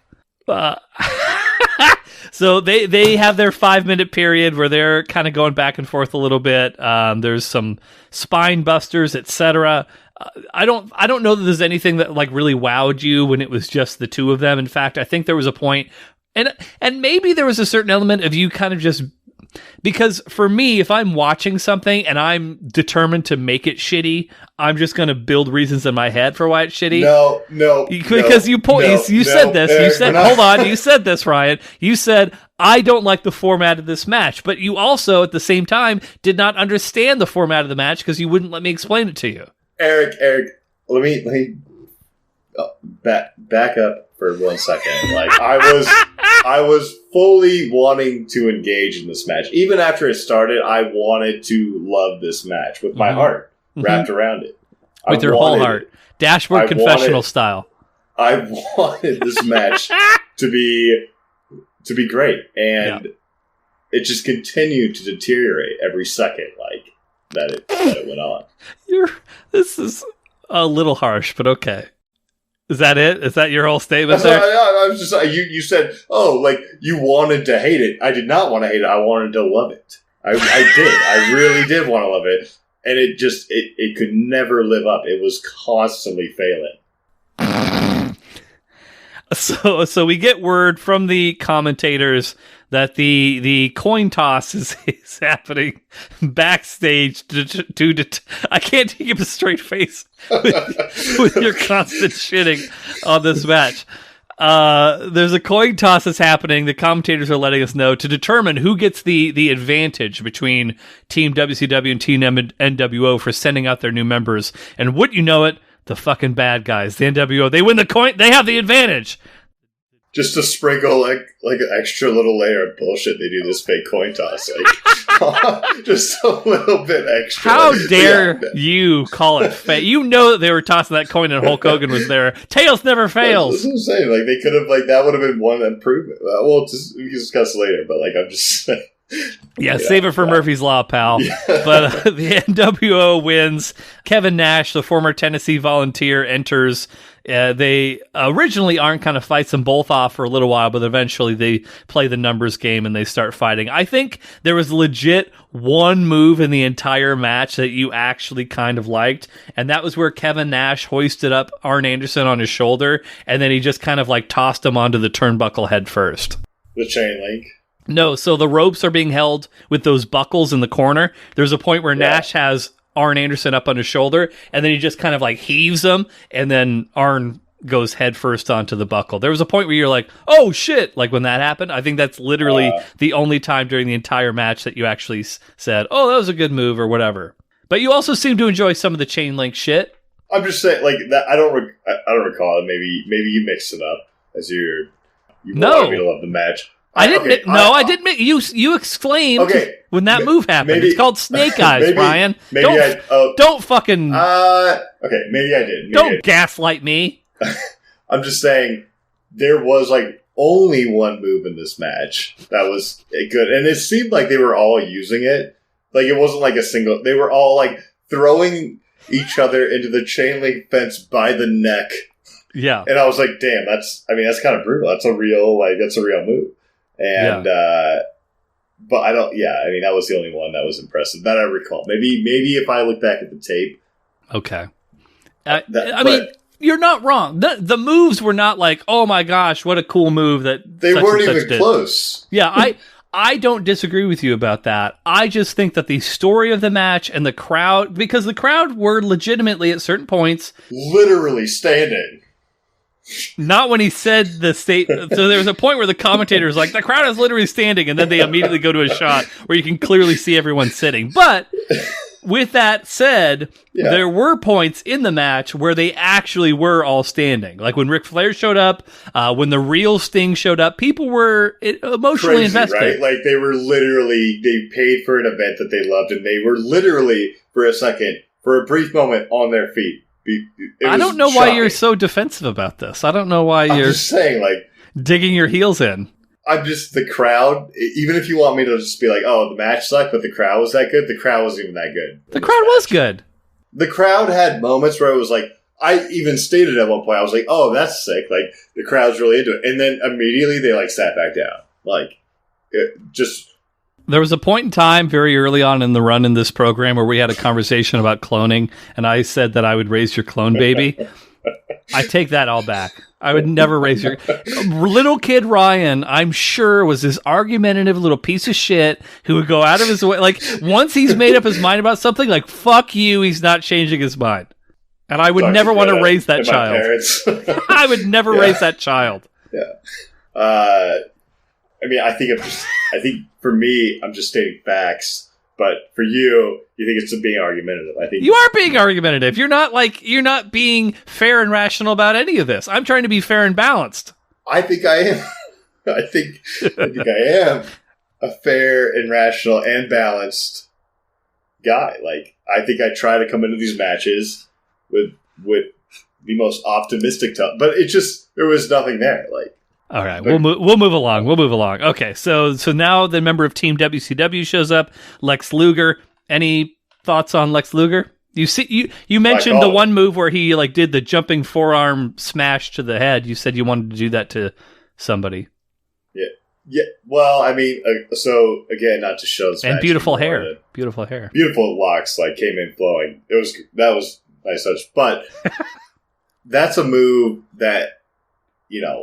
S3: So they have their 5-minute period where they're kind of going back and forth a little bit. There's some spine busters, etc. I don't know that there's anything that like really wowed you when it was just the two of them. In fact, I think there was a point, and maybe there was a certain element of you kind of just. Because for me, if I'm watching something and I'm determined to make it shitty, I'm just going to build reasons in my head for why it's shitty.
S4: No.
S3: Because you said this. You said, hold on. You said this, Ryan. You said, I don't like the format of this match. But you also, at the same time, did not understand the format of the match because you wouldn't let me explain it to you.
S4: Eric, let me back up for 1 second. Like, I was fully wanting to engage in this match. Even after it started, I wanted to love this match with my heart wrapped around it.
S3: With your whole heart. Dashboard confessional style.
S4: I wanted this match to be great. And it just continued to deteriorate every second, like, that it went on.
S3: This is a little harsh, but okay. Is that it? Is that your whole statement there?
S4: I was just you said, oh, like you wanted to hate it. I did not want to hate it. I wanted to love it. I did. I really did want to love it. And it could never live up. It was constantly failing.
S3: So we get word from the commentators that the coin toss is happening backstage to I can't keep a straight face with your constant shitting on this match. There's a coin toss that's happening. The commentators are letting us know to determine who gets the advantage between Team WCW and Team nWo for sending out their new members. And wouldn't you know it, the fucking bad guys, the nWo, they win the coin. They have the advantage.
S4: Just to sprinkle like an extra little layer of bullshit, they do this fake coin toss, just a little bit extra.
S3: How dare you call it fake? You know that they were tossing that coin and Hulk Hogan was there. Tails never fails.
S4: That's what I'm saying. Like they could have, that would have been one improvement. Well, we can discuss later, but I'm just saying.
S3: Yeah, save it for Murphy's Law, pal. Yeah. But the nWo wins. Kevin Nash, the former Tennessee Volunteer, enters. They originally Arn kind of fights them both off for a little while, but eventually they play the numbers game and they start fighting. I think there was legit one move in the entire match that you actually kind of liked, and that was where Kevin Nash hoisted up Arn Anderson on his shoulder, and then he just kind of tossed him onto the turnbuckle head first.
S4: The chain link.
S3: No, so the ropes are being held with those buckles in the corner. There's a point where Nash has Arn Anderson up on his shoulder, and then he just kind of heaves him, and then Arn goes head first onto the buckle. There was a point where you're like, oh shit, when that happened. I think that's literally the only time during the entire match that you actually said, oh, that was a good move or whatever. But you also seem to enjoy some of the chain link shit.
S4: I'm just saying, that I don't recall it. Maybe you mixed it up as you wanted me to love the match.
S3: I didn't. I didn't. You exclaimed when that move happened. It's called Snake Eyes, Brian. Don't fucking.
S4: Okay, maybe I did.
S3: Don't gaslight me.
S4: I'm just saying there was only one move in this match that was good, and it seemed like they were all using it. It wasn't a single. They were all throwing each other into the chain link fence by the neck.
S3: Yeah,
S4: and I was like, damn, that's kind of brutal. That's a real move. And, but I don't, that was the only one that was impressive that I recall. Maybe if I look back at the tape.
S3: Okay. You're not wrong. The moves were not oh my gosh, what a cool move that
S4: they weren't even close.
S3: Yeah. I don't disagree with you about that. I just think that the story of the match and the crowd, because the crowd were legitimately at certain points
S4: literally standing.
S3: Not when he said the state. So there was a point where the commentator was the crowd is literally standing, and then they immediately go to a shot where you can clearly see everyone sitting. But with that said, there were points in the match where they actually were all standing. Like when Ric Flair showed up, when the real Sting showed up, people were emotionally invested.
S4: Right? They were literally, they paid for an event that they loved, and they were literally, for a brief moment, on their feet.
S3: I don't know why you're so defensive about this. I don't know why you're
S4: just saying,
S3: digging your heels in.
S4: I'm just, the crowd, even if you want me to just be oh, the match sucked, but the crowd was that good, the crowd wasn't even that good.
S3: The crowd was good.
S4: The crowd had moments where it was I even stated at one point, I was oh, that's sick. The crowd's really into it. And then immediately they sat back down.
S3: There was a point in time very early on in the run in this program where we had a conversation about cloning, and I said that I would raise your clone baby. I take that all back. I would never raise your... Little kid Ryan, I'm sure, was this argumentative little piece of shit who would go out of his way. Once he's made up his mind about something, fuck you, he's not changing his mind. And I would never want to raise that child. I would never raise that child.
S4: Yeah. I think for me, I'm just stating facts. But for you, you think it's being argumentative. I think
S3: you are being argumentative. You're not being fair and rational about any of this. I'm trying to be fair and balanced.
S4: I think I am. I think I am a fair and rational and balanced guy. I think I try to come into these matches with the most optimistic tone, but there was nothing there.
S3: All right, we'll move along. Okay, so now the member of Team WCW shows up, Lex Luger. Any thoughts on Lex Luger? You mentioned the one move where he did the jumping forearm smash to the head. You said you wanted to do that to somebody.
S4: Yeah. Yeah, well, I mean, so again, not to show this
S3: and
S4: match
S3: beautiful
S4: anymore,
S3: hair, beautiful hair,
S4: beautiful locks, like came in flowing. That was nice touch, but that's a move that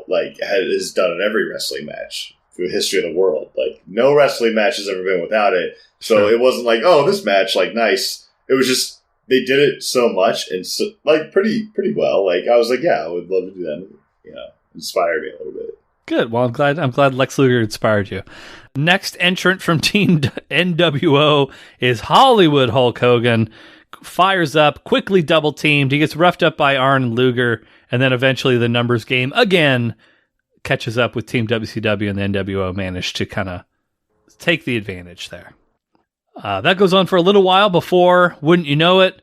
S4: like is done in every wrestling match through the history of the world. Like no wrestling match has ever been without it. So It wasn't like, oh, this match, like nice. It was just they did it so much and so, like pretty well. Like I was like, yeah, I would love to do that. Inspired me a little bit.
S3: Good. Well, I'm glad Lex Luger inspired you. Next entrant from Team nWo is Hollywood Hulk Hogan. Fires up, quickly double teamed. He gets roughed up by Arn and Luger, and then eventually the numbers game again catches up with Team WCW, and the nWo managed to kind of take the advantage there. That goes on for a little while before, wouldn't you know it,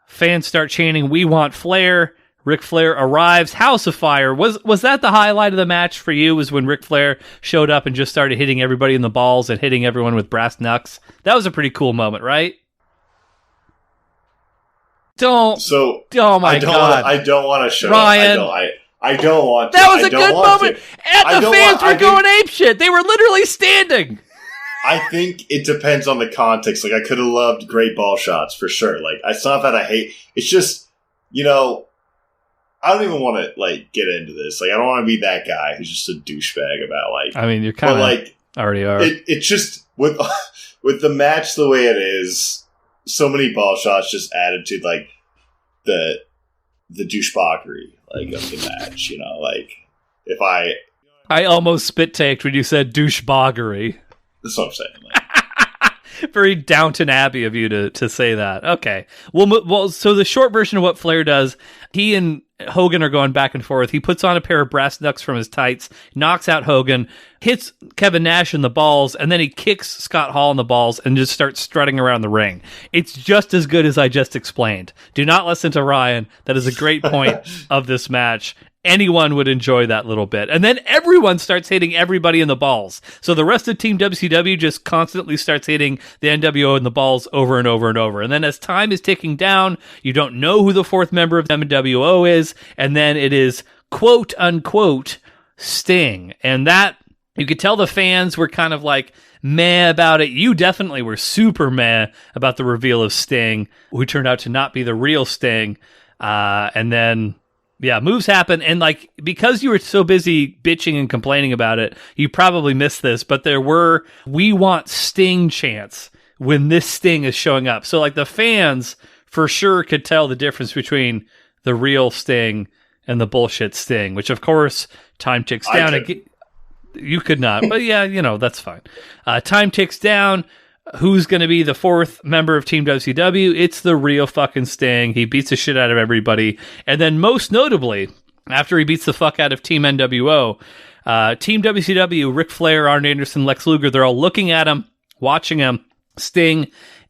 S3: fans start chanting, "We want Flair." Ric Flair arrives. House of Fire. Was that the highlight of the match for you? Was when Ric Flair showed up and just started hitting everybody in the balls and hitting everyone with brass knucks? That was a pretty cool moment, right? Oh my God!
S4: I don't want to show
S3: Ryan.
S4: I don't want to.
S3: That was a good moment. And the fans were going apeshit. They were literally standing.
S4: I think it depends on the context. Like I could have loved great ball shots for sure. Like it's not that I hate. It's just I don't even want to like get into this. Like I don't want to be that guy who's just a douchebag about like.
S3: I mean, you're kind of like already are.
S4: It's just with the match the way it is. So many ball shots just added to like the douchebaggery like of the match. Like if
S3: I almost spit taked when you said douchebaggery.
S4: That's what I'm saying.
S3: Very Downton Abbey of you to say that. Okay. Well, so the short version of what Flair does, he and Hogan are going back and forth. He puts on a pair of brass knucks from his tights, knocks out Hogan, hits Kevin Nash in the balls, and then he kicks Scott Hall in the balls and just starts strutting around the ring. It's just as good as I just explained. Do not listen to Ryan. That is a great point of this match. Anyone would enjoy that little bit. And then everyone starts hitting everybody in the balls. So the rest of Team WCW just constantly starts hitting the nWo in the balls over and over and over. And then as time is ticking down, you don't know who the fourth member of nWo is. And then it is quote unquote Sting. And that, you could tell the fans were kind of like meh about it. You definitely were super meh about the reveal of Sting, who turned out to not be the real Sting. And then... yeah, moves happen, and like because you were so busy bitching and complaining about it, you probably missed this, but there were "We want Sting" chants when this Sting is showing up. So like the fans for sure could tell the difference between the real Sting and the bullshit Sting, which of course time ticks down. You could not, but yeah, that's fine. Time ticks down. Who's going to be the fourth member of Team WCW? It's the real fucking Sting. He beats the shit out of everybody. And then most notably, after he beats the fuck out of Team nWo, Team WCW, Ric Flair, Arn Anderson, Lex Luger, they're all looking at him, watching him. Sting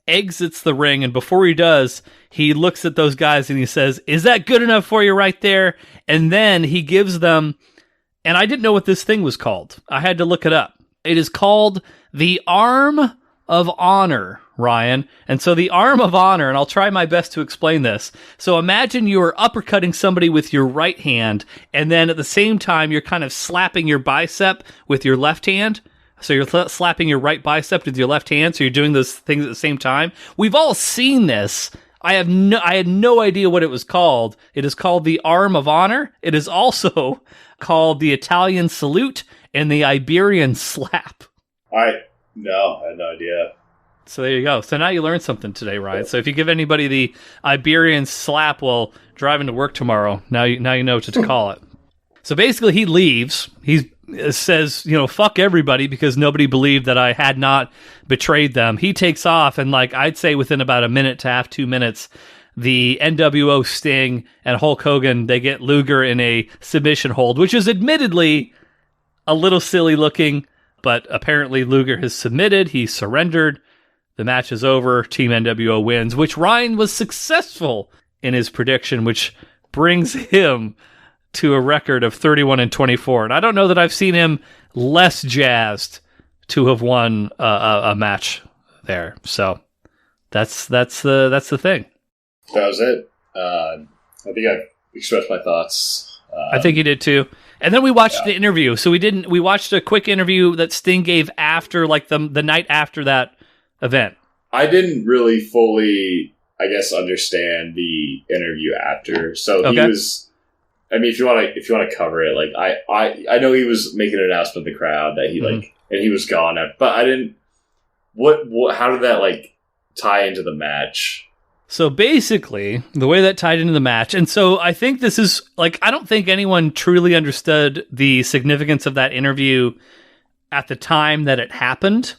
S3: exits the ring, and before he does, he looks at those guys and he says, "Is that good enough for you right there?" And then he gives them, and I didn't know what this thing was called. I had to look it up. It is called the Arm of Honor, Ryan. And so the Arm of Honor, and I'll try my best to explain this. So imagine you are uppercutting somebody with your right hand, and then at the same time, you're kind of slapping your bicep with your left hand. So you're slapping your right bicep with your left hand, so you're doing those things at the same time. We've all seen this. I had no idea what it was called. It is called the Arm of Honor. It is also called the Italian Salute and the Iberian Slap.
S4: No, I had no idea.
S3: So there you go. So now you learned something today, Ryan. So if you give anybody the Iberian Slap while driving to work tomorrow, now you know what to call it. So basically he leaves. He says, fuck everybody because nobody believed that I had not betrayed them. He takes off, and like I'd say within about a minute to half 2 minutes, the nWo, Sting, and Hulk Hogan, they get Luger in a submission hold, which is admittedly a little silly looking. But apparently Luger has submitted. He surrendered. The match is over. Team nWo wins, which Ryan was successful in his prediction, which brings him to a record of 31-24. And I don't know that I've seen him less jazzed to have won a match there. So that's the thing.
S4: That was it. I think I expressed my thoughts.
S3: I think you did too. And then we watched the interview. So we watched a quick interview that Sting gave after, like, the night after that event.
S4: I didn't really fully, I guess, understand the interview after. So he was, I mean, if you want to cover it, like, I know he was making an announcement to the crowd that he like, and he was gone. But I didn't, how did that, like, tie into the match?
S3: So basically, the way that tied into the match, and so I think this is, like, I don't think anyone truly understood the significance of that interview at the time that it happened.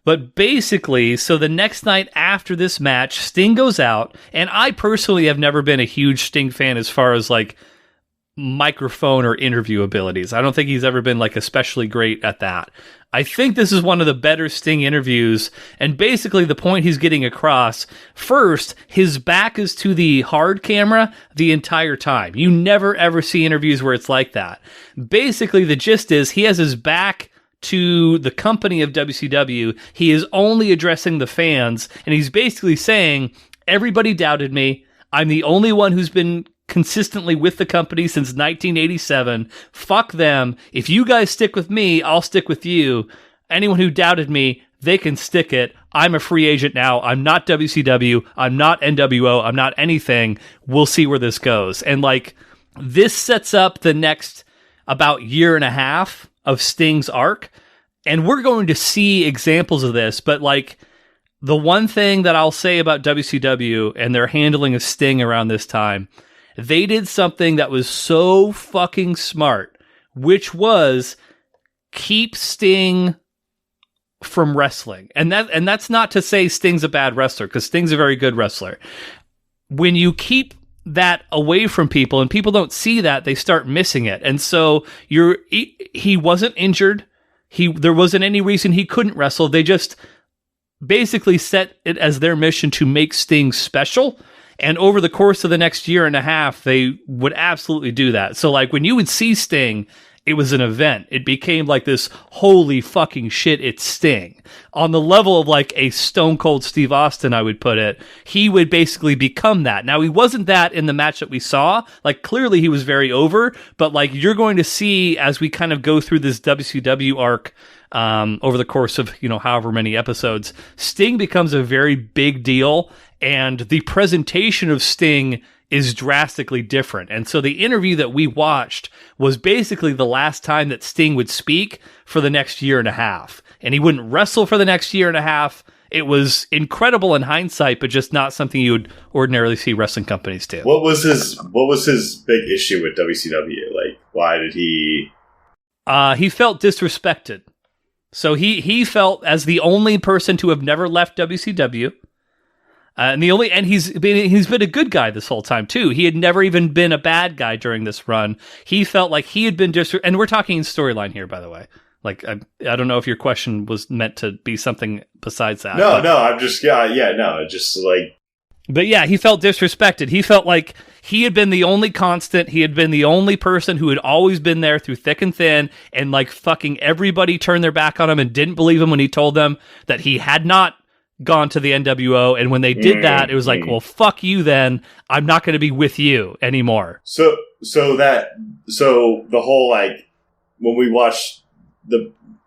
S3: But basically, so the next night after this match, Sting goes out, and I personally have never been a huge Sting fan as far as, like, microphone or interview abilities. I don't think he's ever been, like, especially great at that. I think this is one of the better Sting interviews, and basically the point he's getting across, first, his back is to the hard camera the entire time. You never ever see interviews where it's like that. Basically, the gist is he has his back to the company of WCW. He is only addressing the fans, and he's basically saying, everybody doubted me. I'm the only one who's been consistently with the company since 1987. Fuck them. If you guys stick with me, I'll stick with you. Anyone who doubted me, they can stick it. I'm a free agent now. I'm not WCW. I'm not nWo. I'm not anything. We'll see where this goes. And, like, this sets up the next about year and a half of Sting's arc. And we're going to see examples of this, but, like, the one thing that I'll say about WCW and their handling of Sting around this time, they did something that was so fucking smart, which was keep Sting from wrestling. And that's not to say Sting's a bad wrestler, because Sting's a very good wrestler. When you keep that away from people and people don't see that, they start missing it. And so he wasn't injured. There wasn't any reason he couldn't wrestle. They just basically set it as their mission to make Sting special. And over the course of the next year and a half, they would absolutely do that. So, like, when you would see Sting, it was an event. It became like this, holy fucking shit, it's Sting. On the level of, like, a Stone Cold Steve Austin, I would put it, he would basically become that. Now, he wasn't that in the match that we saw. Like, clearly he was very over, but, like, you're going to see as we kind of go through this WCW arc over the course of, however many episodes, Sting becomes a very big deal, and the presentation of Sting is drastically different. And so the interview that we watched was basically the last time that Sting would speak for the next year and a half. And he wouldn't wrestle for the next year and a half. It was incredible in hindsight, but just not something you would ordinarily see wrestling companies do.
S4: What was his big issue with WCW? Like, why did he...
S3: He felt disrespected. So he felt as the only person to have never left WCW. And he's been a good guy this whole time too. He had never even been a bad guy during this run. He felt like he had been and we're talking storyline here, by the way. Like, I don't know if your question was meant to be something besides that.
S4: No, I'm just just like.
S3: But yeah, he felt disrespected. He felt like he had been the only constant. He had been the only person who had always been there through thick and thin, and, like, fucking everybody turned their back on him and didn't believe him when he told them that he had not gone to the nWo, and when they did that, it was like, well, fuck you then. I'm not going to be with you anymore.
S4: So the whole, like, when we watched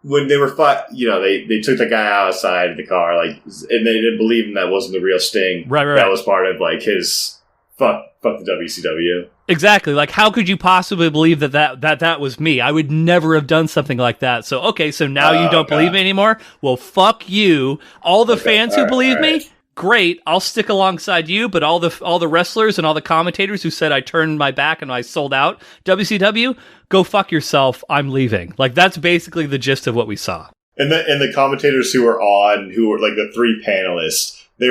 S4: when they were they took the guy outside the car, like, and they didn't believe him that wasn't the real Sting.
S3: Right.
S4: That was part of, like, his fuck the WCW.
S3: Exactly. Like, how could you possibly believe that was me? I would never have done something like that. So, okay, so now you don't believe me anymore? Well, fuck you. All the fans who believe me, great. I'll stick alongside you, but all the wrestlers and all the commentators who said I turned my back and I sold out WCW, go fuck yourself. I'm leaving. Like, that's basically the gist of what we saw.
S4: And the commentators who were like the three panelists, they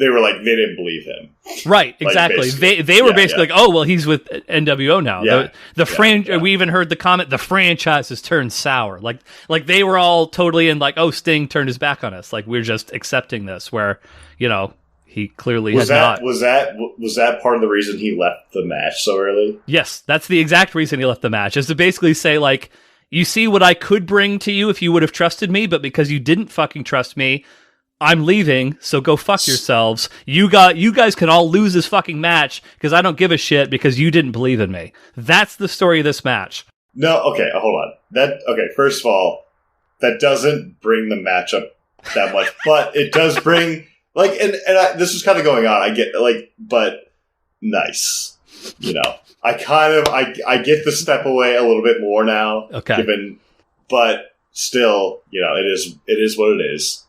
S4: didn't believe him.
S3: Right, exactly. Like, they were basically like, oh, well, he's with nWo now. Yeah. We even heard the comment, the franchise has turned sour. Like they were all totally in, like, oh, Sting turned his back on us. Like, we're just accepting this, where, he clearly had not.
S4: Was that part of the reason he left the match so early?
S3: Yes, that's the exact reason he left the match, is to basically say, like, you see what I could bring to you if you would have trusted me, but because you didn't fucking trust me, I'm leaving, so go fuck yourselves. You guys can all lose this fucking match because I don't give a shit because you didn't believe in me. That's the story of this match.
S4: No, okay, hold on. First of all, that doesn't bring the match up that much, but it does bring, like, this was kind of going on, I get, like, but nice. You know, I get the step away a little bit more now.
S3: Okay.
S4: But still, you know, it is what it is.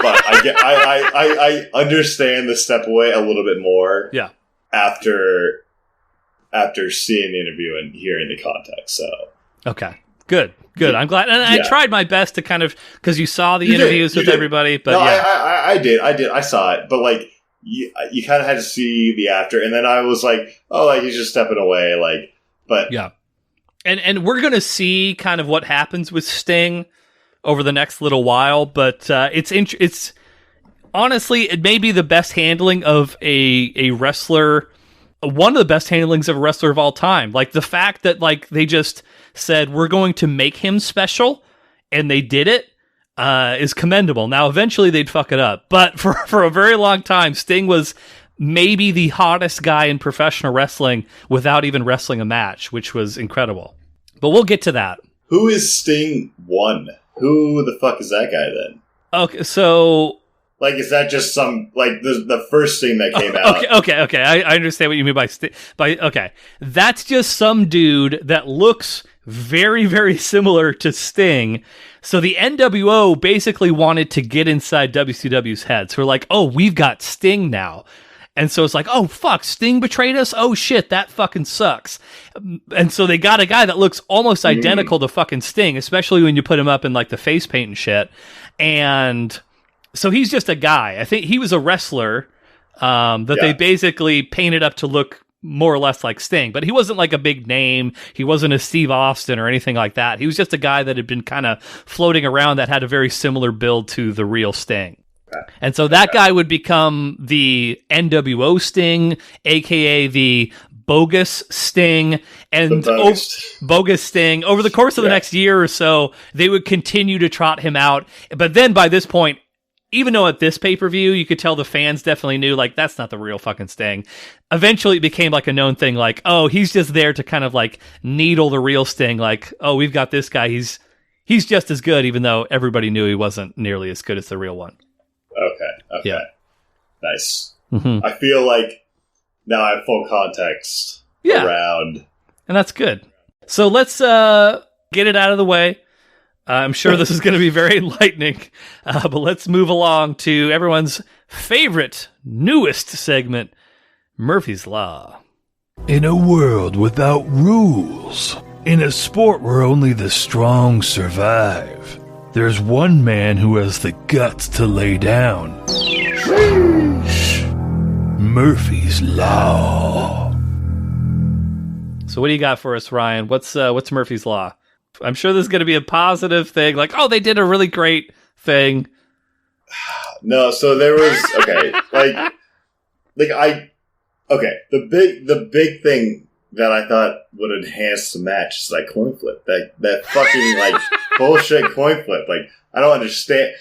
S4: But I understand the step away a little bit more.
S3: Yeah.
S4: After seeing the interview and hearing the context. So
S3: okay, good. I'm glad, and I tried my best to kind of, because you saw the interviews with everybody. But
S4: no,
S3: yeah,
S4: I did. I saw it, but like you kind of had to see the after, and then I was like, oh, like he's just stepping away, like. But
S3: yeah, and we're gonna see kind of what happens with Sting over the next little while, but it's honestly, it may be the best handling of a wrestler, one of the best handlings of a wrestler of all time. Like the fact that like they just said we're going to make him special, and they did it, is commendable. Now eventually they'd fuck it up, but for a very long time, Sting was maybe the hottest guy in professional wrestling without even wrestling a match, which was incredible. But we'll get to that.
S4: Who is Sting 1? Who the fuck is that guy then?
S3: Okay, so
S4: like, is that just some like the first thing that came out?
S3: Okay. I understand what you mean by okay. That's just some dude that looks very, very similar to Sting. So the nWo basically wanted to get inside WCW's head. So we're like, oh, we've got Sting now. And so it's like, oh, fuck, Sting betrayed us? Oh, shit, that fucking sucks. And so they got a guy that looks almost identical to fucking Sting, especially when you put him up in, like, the face paint and shit. And so he's just a guy. I think he was a wrestler that they basically painted up to look more or less like Sting. But he wasn't, like, a big name. He wasn't a Steve Austin or anything like that. He was just a guy that had been kind of floating around that had a very similar build to the real Sting. And so that guy would become the nWo Sting, a.k.a. the bogus Sting, and bogus Sting. Over the course of the next year or so, they would continue to trot him out. But then by this point, even though at this pay-per-view, you could tell the fans definitely knew, like, that's not the real fucking Sting. Eventually, it became like a known thing, like, oh, he's just there to kind of, like, needle the real Sting. Like, oh, we've got this guy. He's just as good, even though everybody knew he wasn't nearly as good as the real one.
S4: Okay.
S3: Yeah.
S4: Nice.
S3: Mm-hmm.
S4: I feel like now I have full context around.
S3: And that's good. So let's get it out of the way. I'm sure this is going to be very enlightening, but let's move along to everyone's favorite, newest segment, Murphy's Law.
S5: In a world without rules, in a sport where only the strong survive, there's one man who has the guts to lay down. Murphy's Law.
S3: So what do you got for us, Ryan? What's Murphy's Law? I'm sure this is going to be a positive thing. Like, oh, they did a really great thing.
S4: No, so there was the big thing that I thought would enhance the match is that coin flip. That fucking like bullshit coin flip. Like, I don't understand.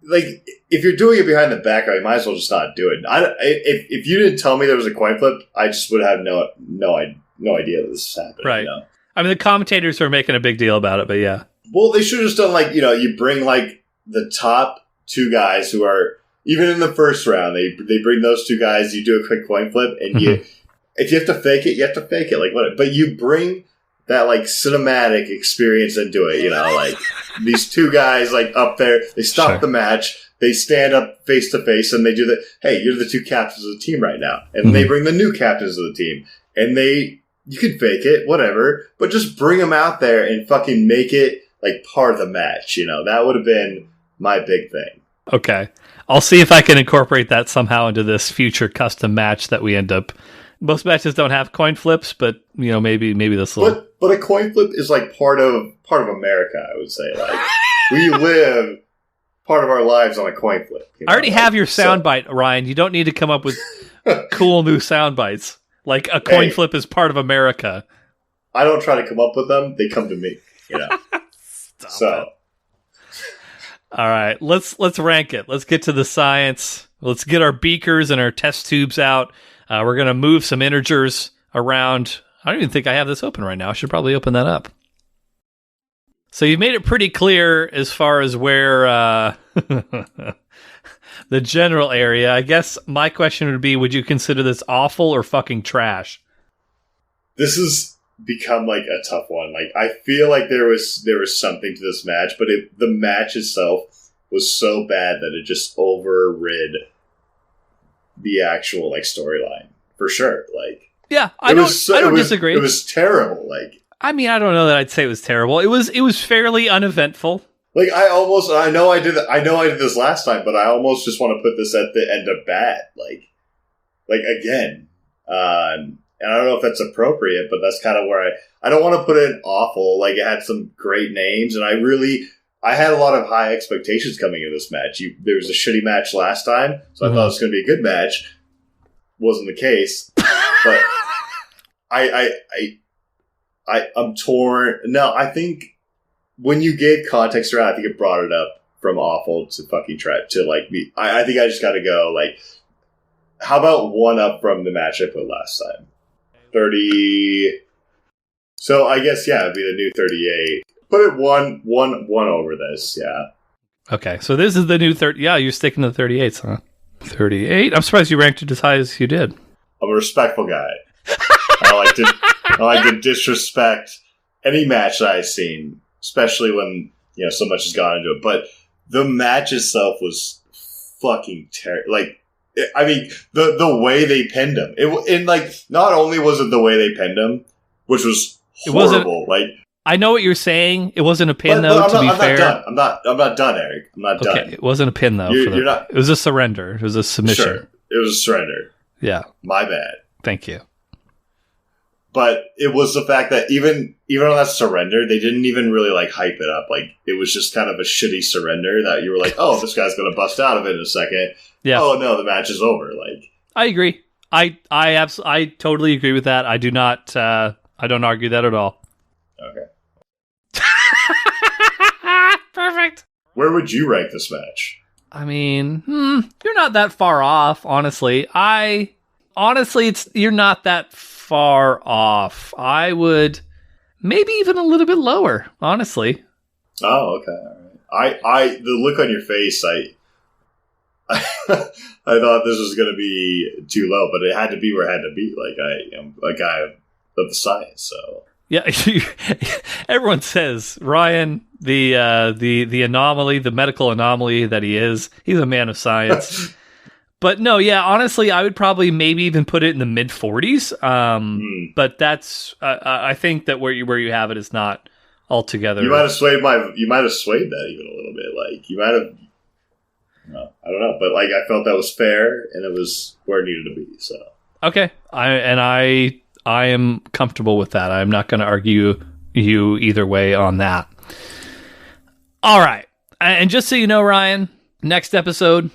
S4: Like, if you're doing it behind the back, you might as well just not do it. If you didn't tell me there was a coin flip, I just would have no idea that this was happening.
S3: Right.
S4: You know?
S3: I mean, the commentators were making a big deal about it, but yeah.
S4: Well, they should have just done, like, you know, you bring, like, the top two guys who are, even in the first round, they bring those two guys, you do a quick coin flip, and if you have to fake it, you have to fake it. Like, what? But you bring that, like, cinematic experience into it, you know, like, these two guys, like, up there, they stop the match, they stand up face to face, and they do hey, you're the two captains of the team right now. And they bring the new captains of the team, and you can fake it, whatever, but just bring them out there and fucking make it, like, part of the match, you know? That would have been my big thing.
S3: Okay. I'll see if I can incorporate that somehow into this future custom match that we end up. Most matches don't have coin flips, but, you know, maybe this will.
S4: But a coin flip is, like, part of America, I would say. Like, we live part of our lives on a coin flip. You know?
S3: I already have your soundbite, Ryan. You don't need to come up with cool new sound bites. Like, a coin flip is part of America.
S4: I don't try to come up with them. They come to me, you know.
S3: All right, let's rank it. Let's get to the science. Let's get our beakers and our test tubes out. We're going to move some integers around. I don't even think I have this open right now. I should probably open that up. So you've made it pretty clear as far as where the general area. I guess my question would be, would you consider this awful or fucking trash?
S4: This has become like a tough one. Like, I feel like there was something to this match, but the match itself was so bad that it just overrid the actual like storyline for sure. Like,
S3: yeah, I don't disagree.
S4: It was terrible. Like,
S3: I mean, I don't know that I'd say it was terrible. It was fairly uneventful.
S4: Like, I know I did this last time, but I almost just want to put this at the end of bad. Like again. And I don't know if that's appropriate, but that's kind of where I don't want to put it awful. Like, it had some great names, and I had a lot of high expectations coming into this match. There was a shitty match last time, so I thought it was going to be a good match. Wasn't the case, but I'm torn. No, I think when you gave context around, I think it brought it up from awful to fucking trash to like me. I think I just got to go like, how about one up from the match I put last time? 30. So I guess, yeah, it'd be the new 38. Put it one over this, yeah.
S3: Okay, so this is the new 30. Yeah, you're sticking to the 38s, huh? 38. I'm surprised you ranked it as high as you did.
S4: I'm a respectful guy. I like to disrespect any match that I've seen, especially when so much has gone into it. But the match itself was fucking terrible. Like, I mean, the way they pinned him. Not only was it the way they pinned him, which was horrible. Like,
S3: I know what you're saying. It wasn't a pin, though. To be fair,
S4: I'm not done, Eric. I'm not done.
S3: It wasn't a pin, though.
S4: You're not.
S3: It was a surrender. It was a submission.
S4: Sure, it was a surrender.
S3: Yeah,
S4: my bad.
S3: Thank you.
S4: But it was the fact that even on that surrender, they didn't even really like hype it up. Like, it was just kind of a shitty surrender that you were like, oh, this guy's going to bust out of it in a second. Yeah. Oh no, the match is over. Like,
S3: I agree. I totally agree with that. I do not. I don't argue that at all.
S4: Okay.
S3: Perfect.
S4: Where would you rank this match?
S3: I mean, you're not that far off, honestly. You're not that far off. I would maybe even a little bit lower, honestly.
S4: Oh, okay. All right. The look on your face, I thought this was going to be too low, but it had to be where it had to be. Like, I am a guy of the science, so.
S3: Yeah, everyone says Ryan, the anomaly, the medical anomaly that he is. He's a man of science. But no, yeah, honestly, I would probably maybe even put it in the mid 40s. But that's I think that where you have it is not altogether.
S4: You might have swayed that even a little bit. Like, you might have. No, I don't know, but like, I felt that was fair, and it was where it needed to be. So
S3: okay, I am comfortable with that. I'm not going to argue you either way on that. All right. And just so you know, Ryan, next episode,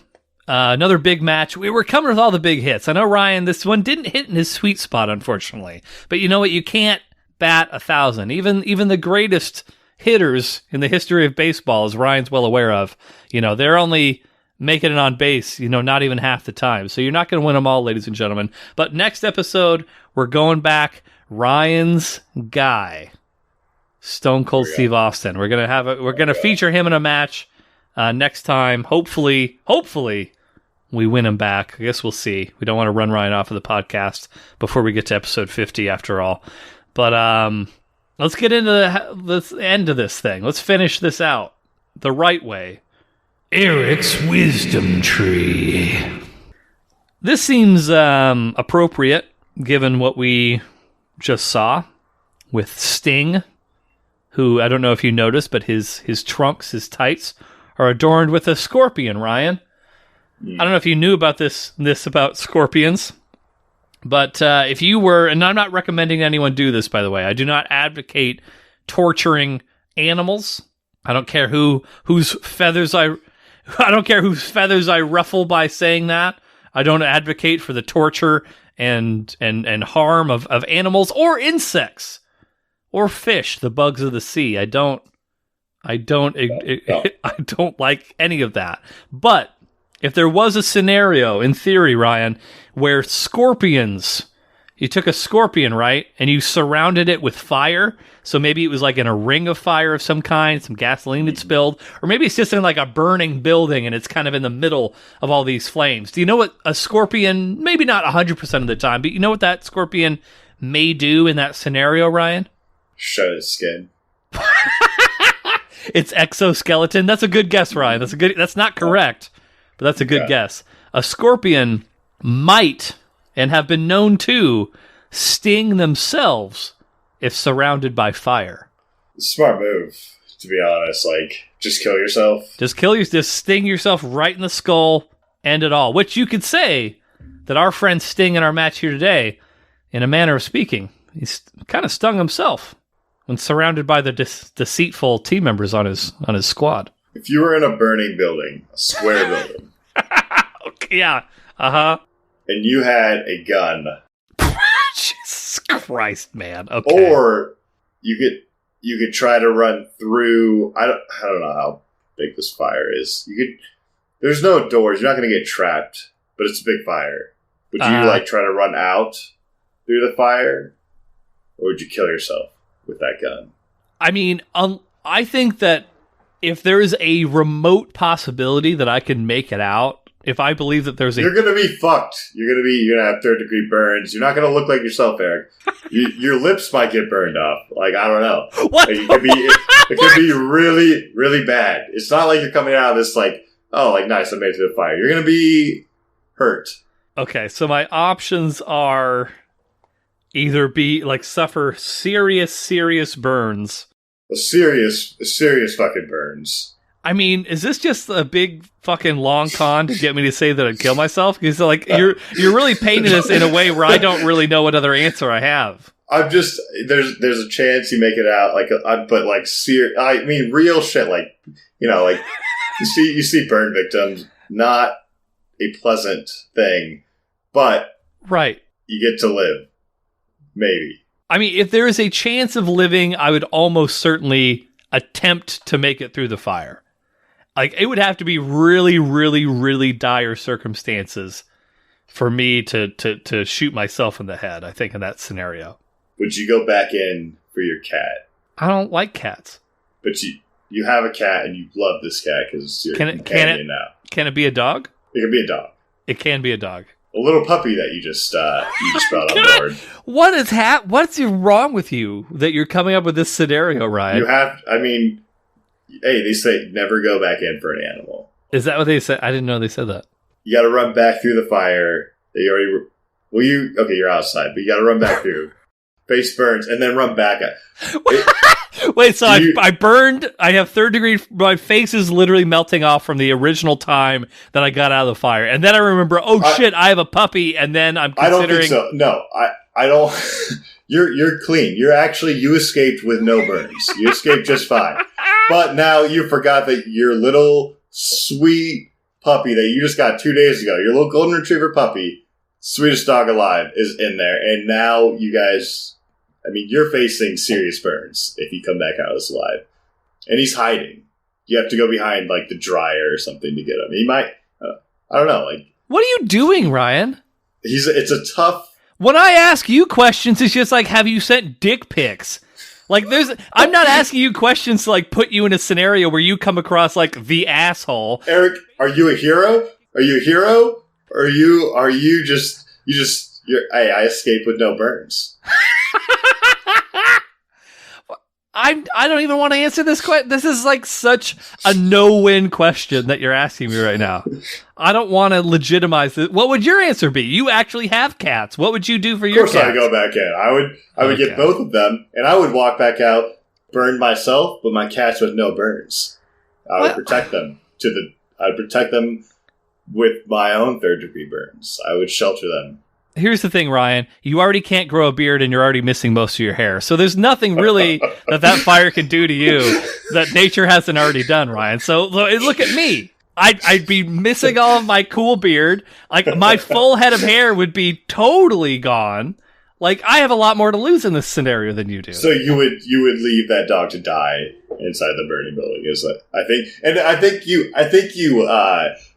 S3: another big match. We were coming with all the big hits. I know, Ryan, this one didn't hit in his sweet spot, unfortunately. But you know what? You can't bat 1,000. Even the greatest hitters in the history of baseball, as Ryan's well aware of, they're only making it on base, not even half the time. So you're not going to win them all, ladies and gentlemen. But next episode, we're going back. Ryan's guy, Stone Cold Steve Austin. We're gonna feature him in a match next time. Hopefully, we win him back. I guess we'll see. We don't want to run Ryan off of the podcast before we get to episode 50, after all. But let's get into the end of this thing. Let's finish this out the right way.
S5: Eric's Wisdom Tree.
S3: This seems appropriate, given what we just saw with Sting, who, I don't know if you noticed, but his trunks, his tights, are adorned with a scorpion, Ryan. I don't know if you knew about this about scorpions, but if you were, and I'm not recommending anyone do this, by the way, I do not advocate torturing animals. I don't care whose feathers I ruffle by saying that. I don't advocate for the torture and harm of animals or insects or fish, the bugs of the sea. I don't I don't like any of that. But if there was a scenario, in theory, Ryan, where scorpions, you took a scorpion, right, and you surrounded it with fire, so maybe it was like in a ring of fire of some kind, some gasoline had spilled, or maybe it's just in like a burning building and it's kind of in the middle of all these flames. Do you know what a scorpion, maybe not 100% of the time, but you know what that scorpion may do in that scenario, Ryan?
S4: Shut his skin.
S3: It's exoskeleton. That's a good guess, Ryan. That's not correct, but that's a good guess. A scorpion might, and have been known to, sting themselves if surrounded by fire.
S4: Smart move, to be honest. Like, just kill yourself.
S3: Just sting yourself right in the skull, end it all. Which you could say that our friend Sting in our match here today, in a manner of speaking, he's kind of stung himself when surrounded by the deceitful team members on his squad.
S4: If you were in a burning building, a square building.
S3: Okay, yeah, and
S4: you had a gun.
S3: Jesus Christ, man. Okay.
S4: Or you could try to run through. I don't know how big this fire is. There's no doors. You're not going to get trapped, but it's a big fire. Would you try to run out through the fire, or would you kill yourself with that gun?
S3: I mean, I think that if there is a remote possibility that I can make it out, if I believe that there's
S4: you're gonna be fucked. You're gonna have 3rd-degree burns. You're not gonna look like yourself, Eric. Your lips might get burned off. Like, I don't know.
S3: What?
S4: Like, it could be really, really bad. It's not like you're coming out of this like, oh, like, nice, I made it to the fire. You're gonna be hurt.
S3: Okay, so my options are either suffer serious burns.
S4: A serious fucking burns.
S3: I mean, is this just a big fucking long con to get me to say that I'd kill myself? Because you're really painting this in a way where I don't really know what other answer I have.
S4: I'm just there's a chance you make it out real shit, like, like you see burn victims, not a pleasant thing, but
S3: right,
S4: you get to live, maybe.
S3: I mean, if there is a chance of living, I would almost certainly attempt to make it through the fire. Like, it would have to be really, really, really dire circumstances for me to shoot myself in the head, I think, in that scenario.
S4: Would you go back in for your cat?
S3: I don't like cats.
S4: But you have a cat and you love this cat because it's your companion now.
S3: Can it be a dog?
S4: It can be a dog.
S3: It can be a dog.
S4: A little puppy that you just brought on board.
S3: What's wrong with you that you're coming up with this scenario, Ryan?
S4: Hey, they say never go back in for an animal.
S3: Is that what they said? I didn't know they said that.
S4: You got to run back through the fire. You're outside, but you got to run back through. Face burns, and then run back.
S3: Wait, so I burned. I have 3rd degree. My face is literally melting off from the original time that I got out of the fire, and then I remember, shit, I have a puppy, and then I'm considering.
S4: I don't think so. No, I don't. You're clean. You escaped with no burns. You escaped just fine. But now you forgot that your little sweet puppy that you just got 2 days ago, your little golden retriever puppy, sweetest dog alive, is in there, and now you guys. You're facing serious burns if you come back out of this alive. And he's hiding. You have to go behind, like, the dryer or something to get him. He might, I don't know, like...
S3: What are you doing, Ryan?
S4: It's a tough...
S3: When I ask you questions, it's just like, have you sent dick pics? Like, I'm not asking you questions to, like, put you in a scenario where you come across, like, the asshole.
S4: Eric, are you a hero? Are you a hero? Or are you just... I escaped with no burns.
S3: I don't even want to answer this question. This is like such a no-win question that you're asking me right now. I don't want to legitimize it. What would your answer be? You actually have cats. What would you do for your cats?
S4: Of course I'd go back in. I would get both of them, and I would walk back out, burn myself, but my cats with no burns. I would protect them. I'd protect them with my own 3rd-degree burns. I would shelter them.
S3: Here's the thing, Ryan. You already can't grow a beard and you're already missing most of your hair. So there's nothing really that fire can do to you that nature hasn't already done, Ryan. So look at me. I'd be missing all of my cool beard. Like, my full head of hair would be totally gone. Like, I have a lot more to lose in this scenario than you do.
S4: So you would leave that dog to die inside the burning building? Is that I think you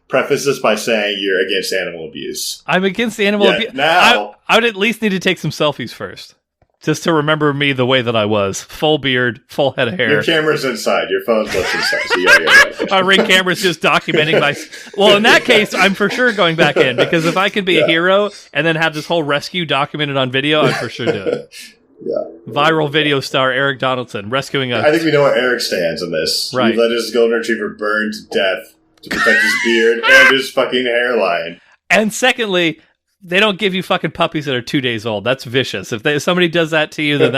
S4: preface this by saying you're against animal abuse.
S3: I'm against animal abuse.
S4: Now
S3: I would at least need to take some selfies first. Just to remember me the way that I was. Full beard, full head of hair.
S4: Your camera's inside. Your phone's left inside. So you gotta get that.
S3: My Ring camera's just documenting my... Well, in that case, I'm for sure going back in. Because if I could be a hero and then have this whole rescue documented on video, I'd for sure do it.
S4: Yeah.
S3: Viral video star Eric Donaldson rescuing a...
S4: I think we know where Eric stands in this.
S3: Right.
S4: He let his golden retriever burn to death to protect his beard and his fucking hairline.
S3: And secondly... They don't give you fucking puppies that are 2 days old. That's vicious. If somebody does that to you, then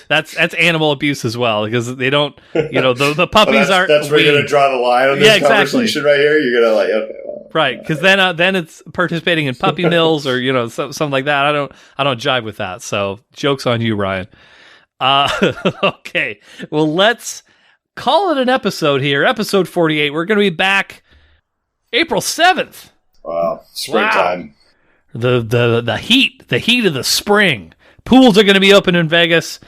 S3: that's animal abuse as well. Because they don't, the puppies aren't.
S4: That's where you're gonna draw the line on this conversation right here. You're gonna okay, well,
S3: right? Because then it's participating in puppy mills or something like that. I don't jive with that. So joke's on you, Ryan. Okay. Well, let's call it an episode here. Episode 48. We're gonna be back April 7th.
S4: Wow, springtime.
S3: Wow. The heat of the spring. Pools are going to be open in Vegas.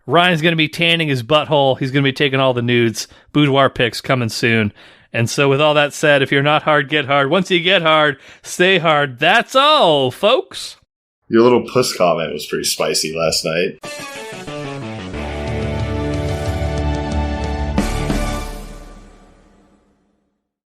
S3: Ryan's going to be tanning his butthole. He's going to be taking all the nudes. Boudoir pics coming soon. And so with all that said, if you're not hard, get hard. Once you get hard, stay hard. That's all, folks.
S4: Your little puss comment was pretty spicy last night.